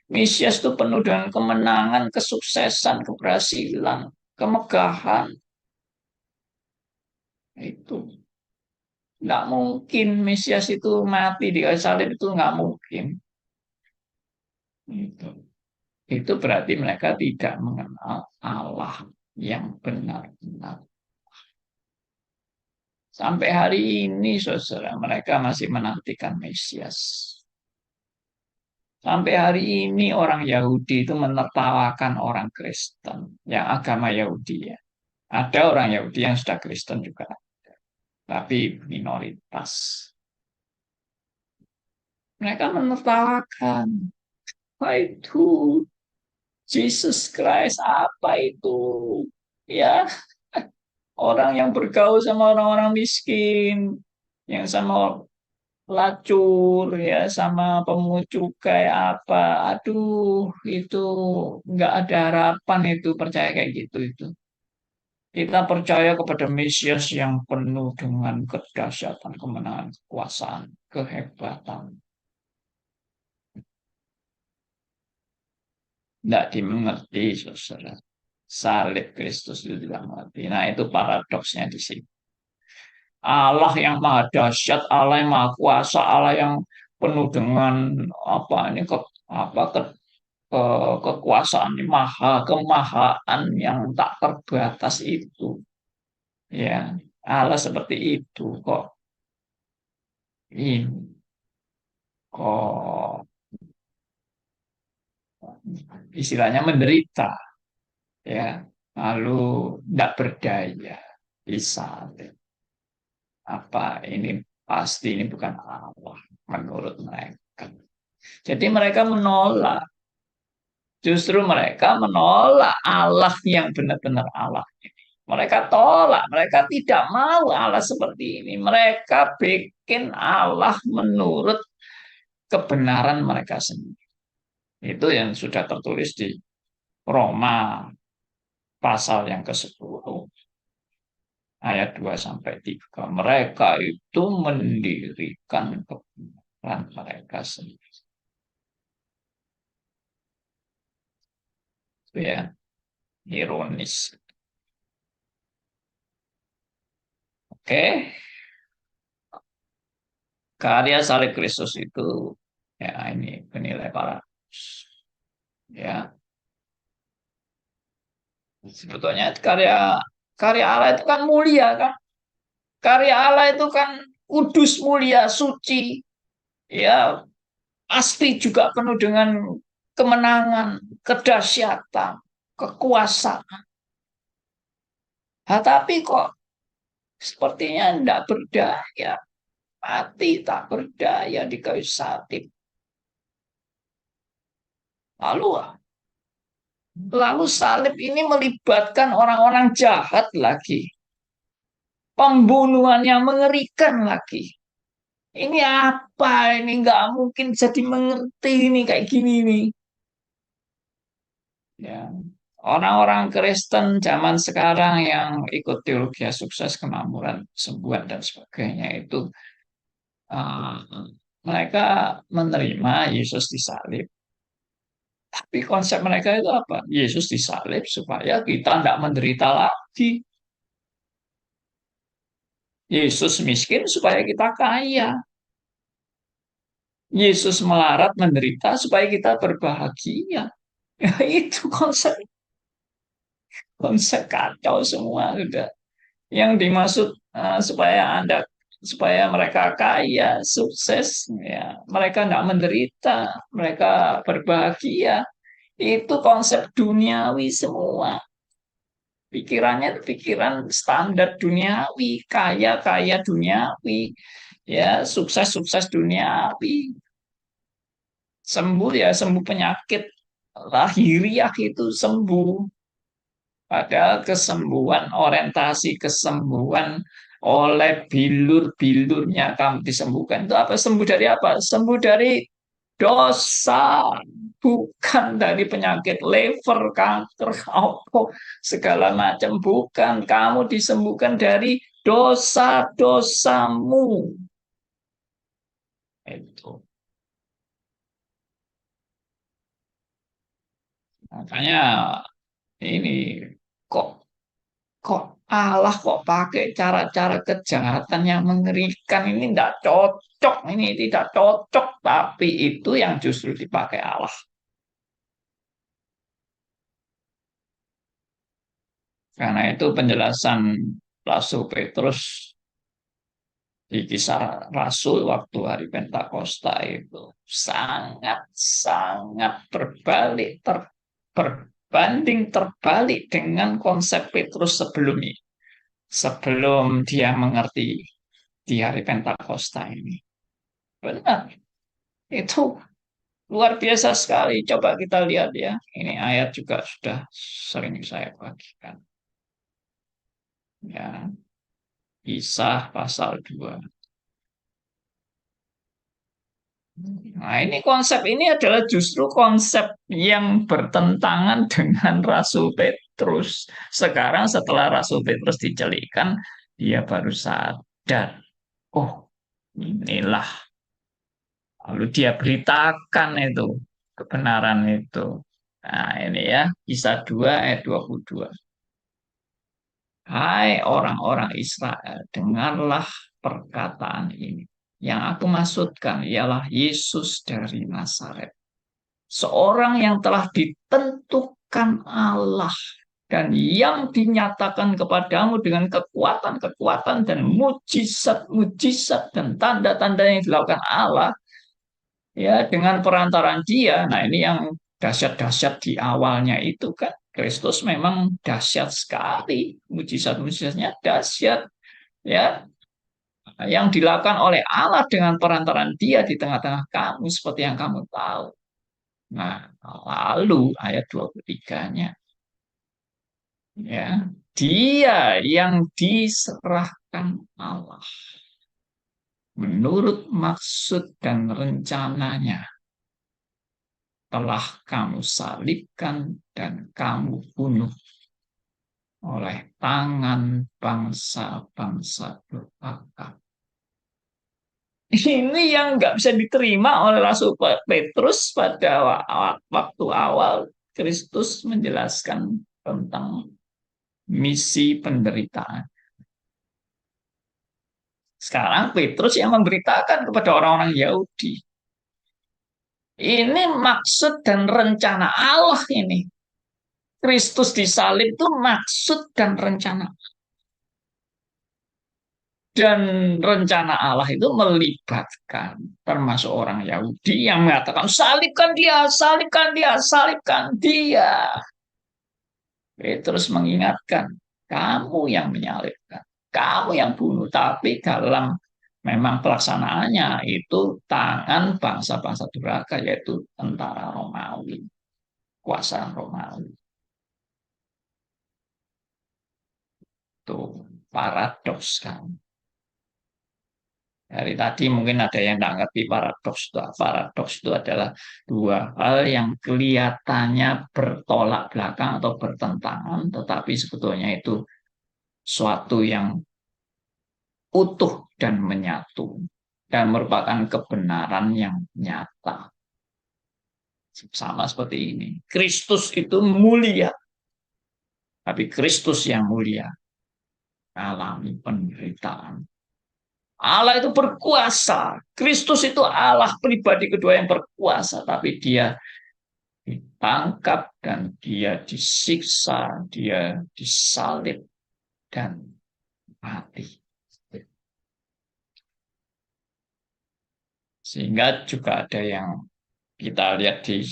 Mesias itu penuh dengan kemenangan, kesuksesan, keberhasilan, kemegahan. Itu nggak mungkin Mesias itu mati di kayu salib, itu nggak mungkin. Itu. Itu berarti mereka tidak mengenal Allah yang benar-benar. Sampai hari ini, saudara, mereka masih menantikan Mesias. Sampai hari ini orang Yahudi itu menertawakan orang Kristen yang agama Yahudi ya. Ada orang Yahudi yang sudah Kristen juga, tapi minoritas. Mereka menertawakan. Apa itu? Jesus Christ, apa itu? Ya, orang yang bergaul sama orang-orang miskin, yang sama pelacur, ya, sama pemungut cukai apa. Aduh, itu nggak ada harapan itu, percaya kayak gitu itu. Kita percaya kepada Mesias yang penuh dengan kedahsyatan, kemenangan, kekuasaan, kehebatan. Tidak dimengerti, saudara. Salib Kristus itu tidak mengerti. Nah, itu paradoksnya di sini. Allah yang maha dahsyat, Allah yang maha kuasa, Allah yang penuh dengan apa ini apa kekuasaan, maha kemahaan yang tak terbatas itu. Ya, Allah seperti itu kok. Ini kok istilahnya menderita, ya, lalu tidak berdaya, bisa. Apa ini pasti ini bukan Allah menurut mereka. Jadi mereka menolak, justru mereka menolak Allah yang benar-benar Allah ini. Mereka tolak, mereka tidak mau Allah seperti ini. Mereka bikin Allah menurut kebenaran mereka sendiri. Itu yang sudah tertulis di Roma pasal yang ke-10 ayat 2 sampai 3. Mereka itu mendirikan kebenaran mereka sendiri. Itu ya, ironis. Oke, karya salib Kristus itu ya ini penilai para ya sebetulnya karya karya Allah itu kan mulia kan, karya Allah itu kan kudus, mulia, suci, ya pasti juga penuh dengan kemenangan, kedahsyatan, kekuasaan. Nah, tapi kok sepertinya tidak berdaya, mati tak berdaya di kayu salib. Lalu lalu salib ini melibatkan orang-orang jahat lagi. Pembunuhan yang mengerikan lagi. Ini apa ini? Nggak mungkin jadi mengerti ini kayak gini nih. Ya. Orang-orang Kristen zaman sekarang yang ikut teologi sukses, kemakmuran, kesembuhan, dan sebagainya itu uh, mereka menerima Yesus disalib. Tapi konsep mereka itu apa? Yesus disalib supaya kita tidak menderita lagi. Yesus miskin supaya kita kaya. Yesus melarat menderita supaya kita berbahagia. Ya, itu konsep konsep kacau semua sudah. Yang dimaksud supaya mereka kaya, sukses, ya mereka tidak menderita, mereka berbahagia. Itu konsep duniawi semua. Pikirannya itu pikiran standar duniawi, kaya kaya duniawi, ya sukses sukses duniawi, sembuh ya sembuh penyakit lahiriah itu sembuh. Padahal kesembuhan, orientasi kesembuhan oleh bilur-bilurnya kamu disembuhkan. Itu apa? Sembuh dari apa? Sembuh dari dosa, bukan dari penyakit liver, kanker, apa, segala macam. Bukan, kamu disembuhkan dari dosa-dosamu. Itu. Makanya ini kok kok Allah kok pakai cara-cara kejahatan yang mengerikan ini tidak cocok, ini tidak cocok, tapi itu yang justru dipakai Allah. Karena itu penjelasan Rasul Petrus di kisah Rasul waktu hari Pentakosta itu sangat-sangat berbanding terbalik dengan konsep Petrus sebelumnya, sebelum dia mengerti di hari Pentakosta ini. Benar, itu luar biasa sekali. Coba kita lihat ya. Ini ayat juga sudah sering saya bagikan. Ya, Kisah pasal 2. Nah, ini konsep ini adalah justru konsep yang bertentangan dengan Rasul Petrus. Sekarang setelah Rasul Petrus dicelikan, dia baru sadar. Oh, inilah. Lalu dia beritakan itu, kebenaran itu. Nah, ini ya, Kisah 2 ayat 22. Hai orang-orang Israel, dengarlah perkataan ini. Yang aku maksudkan ialah Yesus dari Nazaret. Seorang yang telah ditentukan Allah dan yang dinyatakan kepadamu dengan kekuatan-kekuatan dan mujizat-mujizat dan tanda-tanda yang dilakukan Allah ya dengan perantaraan dia. Nah, ini yang dahsyat-dahsyat di awalnya itu kan. Kristus memang dahsyat sekali, mujizat-mujizatnya dahsyat ya yang dilakukan oleh Allah dengan perantaraan dia di tengah-tengah kamu seperti yang kamu tahu. Nah, lalu ayat 23-nya ya, dia yang diserahkan Allah menurut maksud dan rencananya telah kamu salibkan dan kamu bunuh oleh tangan bangsa-bangsa durhaka. Ini yang nggak bisa diterima oleh Rasul Petrus pada waktu awal Kristus menjelaskan tentang misi penderitaan. Sekarang Petrus yang memberitakan kepada orang-orang Yahudi. Ini maksud dan rencana Allah ini. Kristus disalib itu maksud dan rencana. Dan rencana Allah itu melibatkan termasuk orang Yahudi yang mengatakan salibkan dia, salibkan dia, salibkan dia. Petrus mengingatkan, kamu yang menyalibkan, kamu yang bunuh. Tapi dalam memang pelaksanaannya itu tangan bangsa-bangsa durhaka, yaitu tentara Romawi, kuasa Romawi. Itu paradoks kan. Dari tadi mungkin ada yang tidak ngerti paradoks itu. Paradoks itu adalah dua hal yang kelihatannya bertolak belakang atau bertentangan, tetapi sebetulnya itu suatu yang utuh dan menyatu dan merupakan kebenaran yang nyata. Sama seperti ini. Kristus itu mulia, tapi Kristus yang mulia alami penderitaan. Allah itu berkuasa. Kristus itu Allah pribadi kedua yang berkuasa, tapi dia ditangkap dan dia disiksa, dia disalib dan mati. Sehingga juga ada yang kita lihat di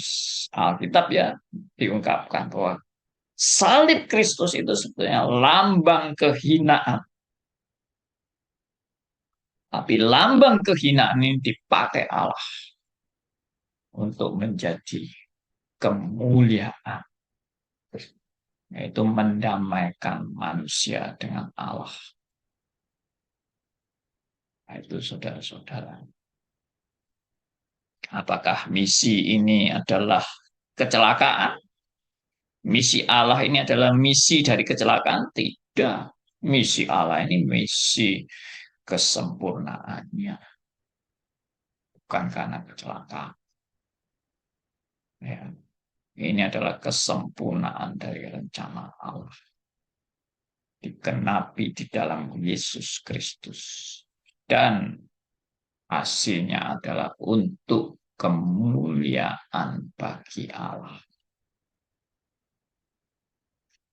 Alkitab ya, diungkapkan bahwa salib Kristus itu sebetulnya lambang kehinaan. Tapi lambang kehinaan ini dipakai Allah untuk menjadi kemuliaan, yaitu mendamaikan manusia dengan Allah. Nah, itu saudara-saudara. Apakah misi ini adalah kecelakaan? Misi Allah ini adalah misi dari kecelakaan? Tidak. Misi Allah ini misi kesempurnaannya. Bukan karena kecelakaan. Ya. Ini adalah kesempurnaan dari rencana Allah. Digenapi di dalam Yesus Kristus. Dan hasilnya adalah untuk kemuliaan bagi Allah.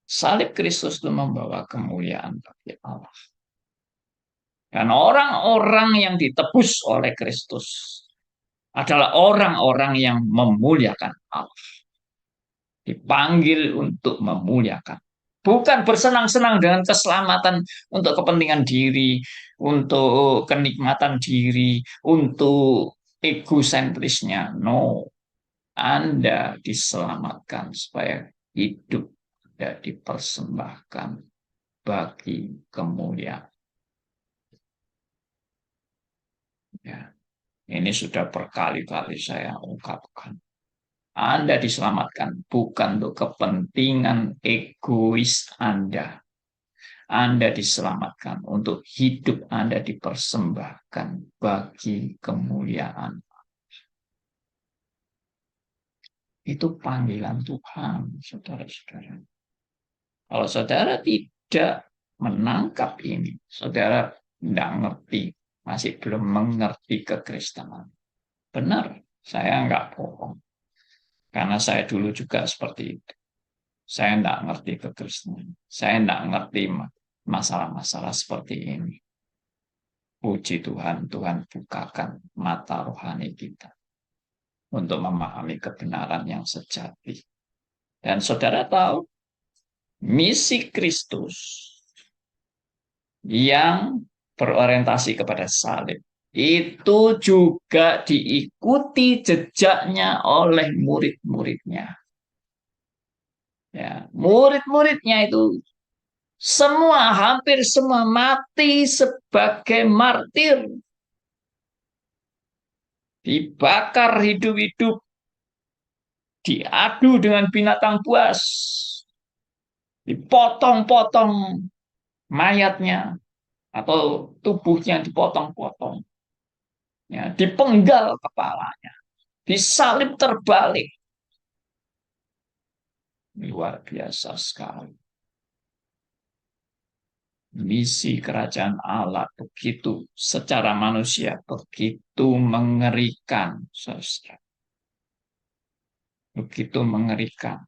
Salib Kristus itu membawa kemuliaan bagi Allah. Dan orang-orang yang ditebus oleh Kristus adalah orang-orang yang memuliakan Allah. Dipanggil untuk memuliakan. Bukan bersenang-senang dengan keselamatan untuk kepentingan diri, untuk kenikmatan diri, untuk egosentrisnya. No, Anda diselamatkan supaya hidup tidak dipersembahkan bagi kemuliaan. Ya, ini sudah berkali-kali saya ungkapkan. Anda diselamatkan bukan untuk kepentingan egois Anda. Anda diselamatkan untuk hidup Anda dipersembahkan bagi kemuliaan. Itu panggilan Tuhan, saudara-saudara. Kalau saudara tidak menangkap ini, saudara tidak ngerti, masih belum mengerti kekristenan. Benar, saya nggak bohong. Karena saya dulu juga seperti itu. Saya tidak ngerti kekristenan. Saya tidak ngerti masalah-masalah seperti ini. Puji Tuhan, Tuhan bukakan mata rohani kita untuk memahami kebenaran yang sejati. Dan saudara tahu, misi Kristus yang berorientasi kepada salib itu juga diikuti jejaknya oleh murid-muridnya. Ya, murid-muridnya itu semua, hampir semua mati sebagai martir. Dibakar hidup-hidup. Diadu dengan binatang buas. Dipotong-potong mayatnya. Atau tubuhnya dipotong-potong. Ya, dipenggal kepalanya. Disalib terbalik. Luar biasa sekali. Misi kerajaan Allah begitu secara manusia begitu mengerikan, saudara. Begitu mengerikan.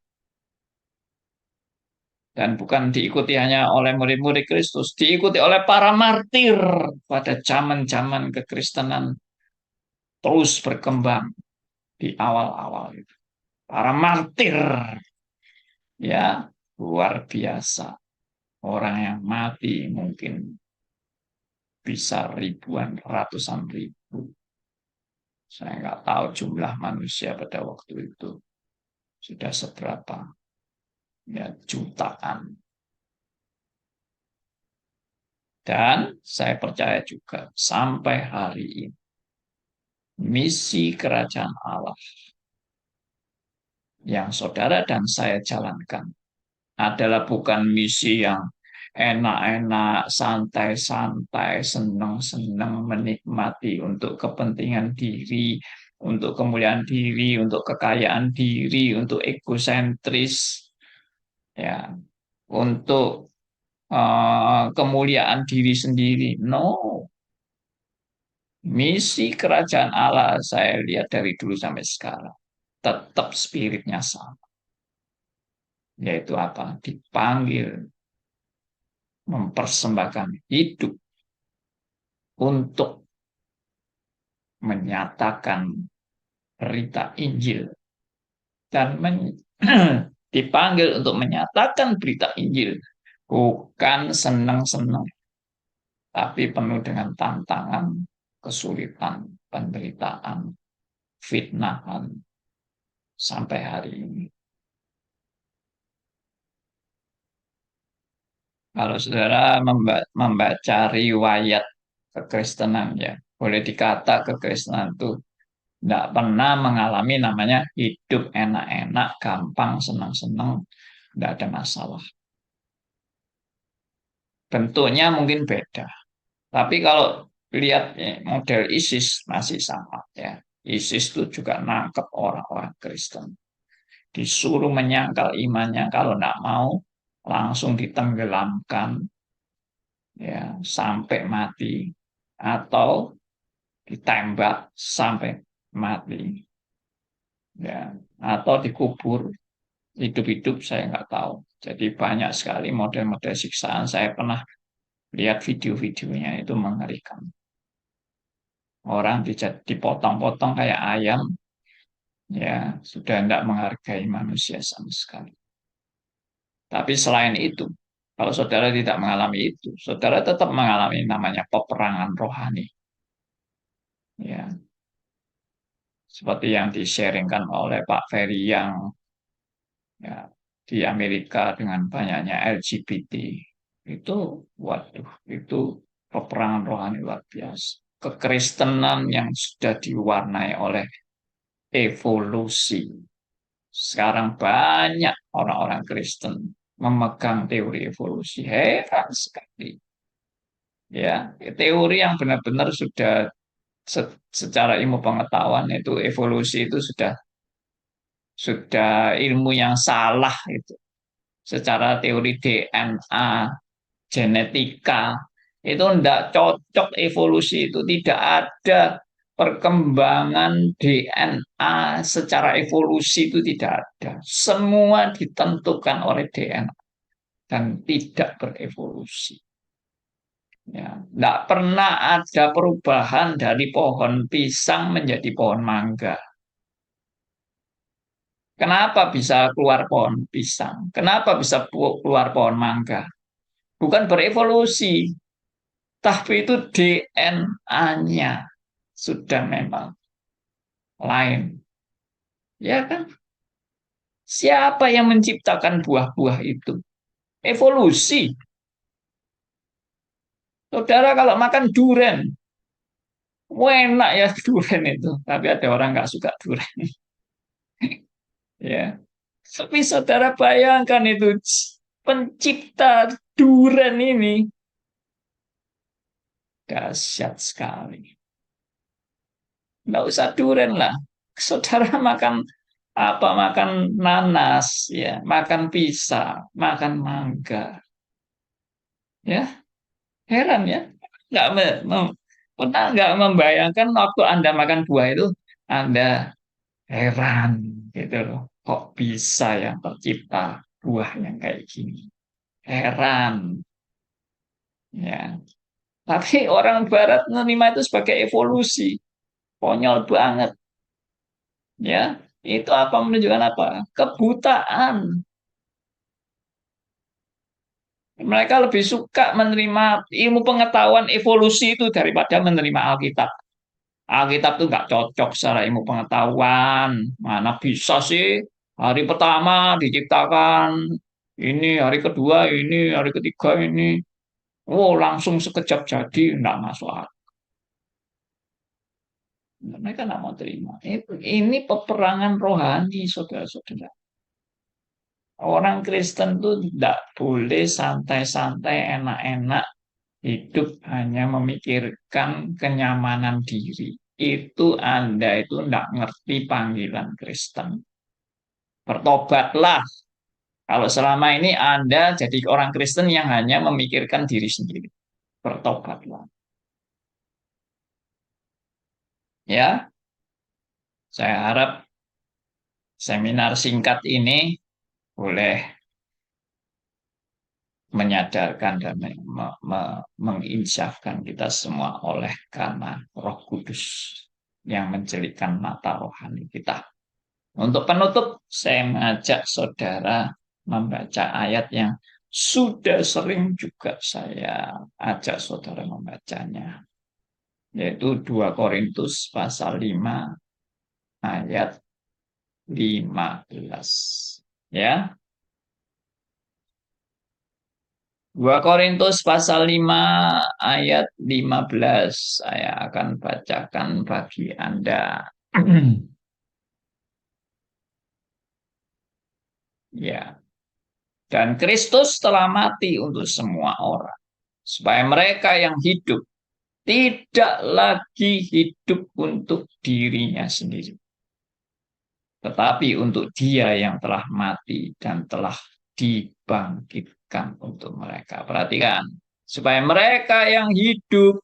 Dan bukan diikuti hanya oleh murid-murid Kristus, diikuti oleh para martir pada zaman-zaman kekristenan terus berkembang di awal-awal itu. Para martir, ya, luar biasa. Orang yang mati mungkin bisa ribuan, ratusan ribu. Saya nggak tahu jumlah manusia pada waktu itu sudah seberapa, ya, jutaan. Dan saya percaya juga sampai hari ini, misi kerajaan Allah yang saudara dan saya jalankan adalah bukan misi yang enak-enak, santai-santai, senang-senang, menikmati untuk kepentingan diri, untuk kemuliaan diri, untuk kekayaan diri, untuk egosentris, ya, untuk kemuliaan diri sendiri. No, misi kerajaan Allah saya lihat dari dulu sampai sekarang tetap spiritnya sama. Yaitu apa? Dipanggil mempersembahkan hidup untuk menyatakan berita Injil dan dipanggil untuk menyatakan berita Injil bukan senang-senang tapi penuh dengan tantangan, kesulitan, penderitaan, fitnahan sampai hari ini. Kalau saudara membaca riwayat kekristenan, ya, boleh dikata kekristenan itu tidak pernah mengalami namanya hidup enak-enak, gampang, senang-senang, tidak ada masalah. Bentuknya mungkin beda. Tapi kalau lihat, ya, model ISIS masih sama, ya. ISIS itu juga nangkep orang-orang Kristen. disuruh menyangkal imannya, kalau tidak mau langsung ditenggelamkan ya sampai mati atau ditembak sampai mati ya atau dikubur hidup-hidup saya nggak tahu. Jadi banyak sekali model-model siksaan. Saya pernah lihat video-videonya itu mengerikan. Orang dipotong-potong kayak ayam, ya sudah tidak menghargai manusia sama sekali. Tapi selain itu, kalau saudara tidak mengalami itu, saudara tetap mengalami namanya peperangan rohani. Ya, seperti yang di-sharingkan oleh Pak Ferry yang ya, di Amerika dengan banyaknya LGBT. Itu, waduh, itu peperangan rohani luar biasa. Kekristenan yang sudah diwarnai oleh evolusi. Sekarang banyak orang-orang Kristen memegang teori evolusi. Heran sekali. Ya, teori yang benar-benar sudah secara ilmu pengetahuan itu evolusi itu sudah ilmu yang salah itu. Secara teori DNA, genetika itu tidak cocok evolusi itu tidak ada perkembangan DNA secara evolusi itu tidak ada. Semua ditentukan oleh DNA dan tidak berevolusi. Ya, tidak pernah ada perubahan dari pohon pisang menjadi pohon mangga. Kenapa bisa keluar pohon pisang? Kenapa bisa keluar pohon mangga? Bukan berevolusi, tapi itu DNA-nya sudah memang lain. Ya kan? Siapa yang menciptakan buah-buah itu? Evolusi. Saudara kalau makan durian, enak ya durian itu. Tapi ada orang nggak suka durian. Ya. Tapi saudara bayangkan itu pencipta durian ini dahsyat sekali. Nggak usah durian lah. Saudara makan apa? Makan nanas, ya, makan pisang, makan mangga. Ya, heran ya. Nggak pernah nggak membayangkan waktu Anda makan buah itu, Anda heran gitu loh. Kok bisa yang tercipta buah yang kayak gini? Heran. Ya, tapi orang Barat menerima itu sebagai evolusi. Konyol banget. Ya, itu apa menunjukkan apa? Kebutaan. Mereka lebih suka menerima ilmu pengetahuan evolusi itu daripada menerima Alkitab. Alkitab itu nggak cocok secara ilmu pengetahuan. Mana bisa sih hari pertama diciptakan ini, hari kedua ini, hari ketiga ini. Oh, langsung sekejap jadi, nggak masuk akal. Mereka nggak mau terima. Ini peperangan rohani, saudara-saudara. Orang Kristen tuh tidak boleh santai-santai, enak-enak hidup hanya memikirkan kenyamanan diri. Itu Anda itu tidak ngerti panggilan Kristen. Bertobatlah. Kalau selama ini Anda jadi orang Kristen yang hanya memikirkan diri sendiri. Bertobatlah. Ya, saya harap seminar singkat ini boleh menyadarkan dan menginsafkan kita semua oleh karena Roh Kudus yang menjelikan mata rohani kita. Untuk penutup, saya mengajak saudara membaca ayat yang sudah sering juga saya ajak saudara membacanya, yaitu 2 Korintus pasal 5 ayat 15. Ya, 2 Korintus pasal 5 ayat 15. Saya akan bacakan bagi Anda. Ya. Dan Kristus telah mati untuk semua orang, supaya mereka yang hidup tidak lagi hidup untuk dirinya sendiri, tetapi untuk Dia yang telah mati dan telah dibangkitkan untuk mereka. Perhatikan, supaya mereka yang hidup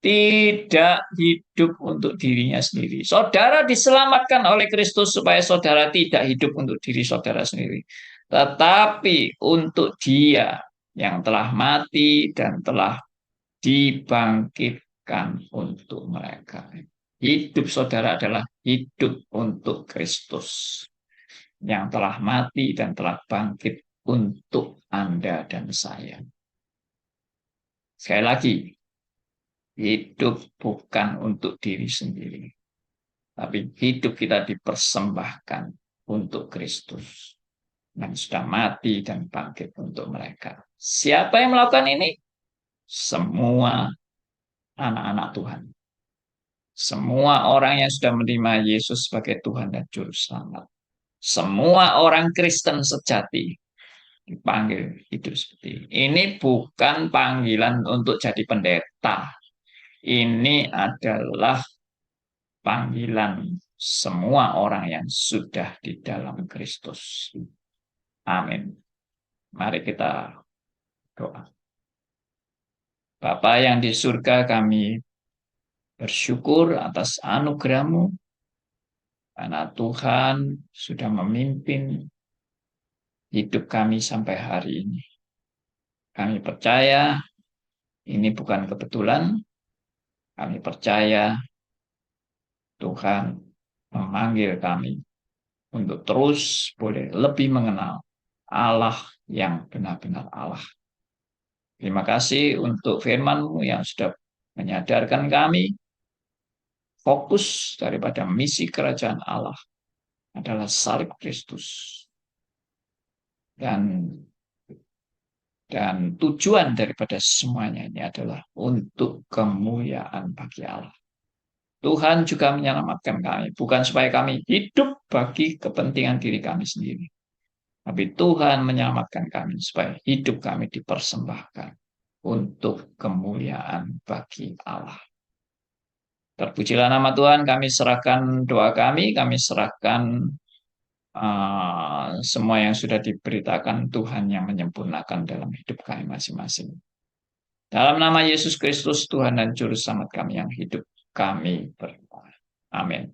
tidak hidup untuk dirinya sendiri. Saudara diselamatkan oleh Kristus supaya saudara tidak hidup untuk diri saudara sendiri, tetapi untuk Dia yang telah mati dan telah dibangkitkan untuk mereka. Hidup saudara adalah hidup untuk Kristus yang telah mati dan telah bangkit untuk Anda dan saya. Sekali lagi, hidup bukan untuk diri sendiri, tapi hidup kita dipersembahkan untuk Kristus yang sudah mati dan bangkit untuk mereka. Siapa yang melakukan ini? Semua anak-anak Tuhan. Semua orang yang sudah menerima Yesus sebagai Tuhan dan Juru Selamat. Semua orang Kristen sejati dipanggil hidup seperti ini. Ini bukan panggilan untuk jadi pendeta. Ini adalah panggilan semua orang yang sudah di dalam Kristus. Amin. Mari kita doa. Bapa yang di surga, kami bersyukur atas anugerah-Mu karena Tuhan sudah memimpin hidup kami sampai hari ini. Kami percaya ini bukan kebetulan. Kami percaya Tuhan memanggil kami untuk terus boleh lebih mengenal Allah yang benar-benar Allah. Terima kasih untuk firman-Mu yang sudah menyadarkan kami fokus daripada misi kerajaan Allah adalah salib Kristus. Dan tujuan daripada semuanya ini adalah untuk kemuliaan bagi Allah. Tuhan juga menyelamatkan kami, bukan supaya kami hidup bagi kepentingan diri kami sendiri. Tapi Tuhan menyelamatkan kami supaya hidup kami dipersembahkan untuk kemuliaan bagi Allah. Terpujilah nama Tuhan, kami serahkan doa kami serahkan semua yang sudah diberitakan Tuhan yang menyempurnakan dalam hidup kami masing-masing. Dalam nama Yesus Kristus, Tuhan dan Juru Selamat kami yang hidup, kami berdoa. Amin.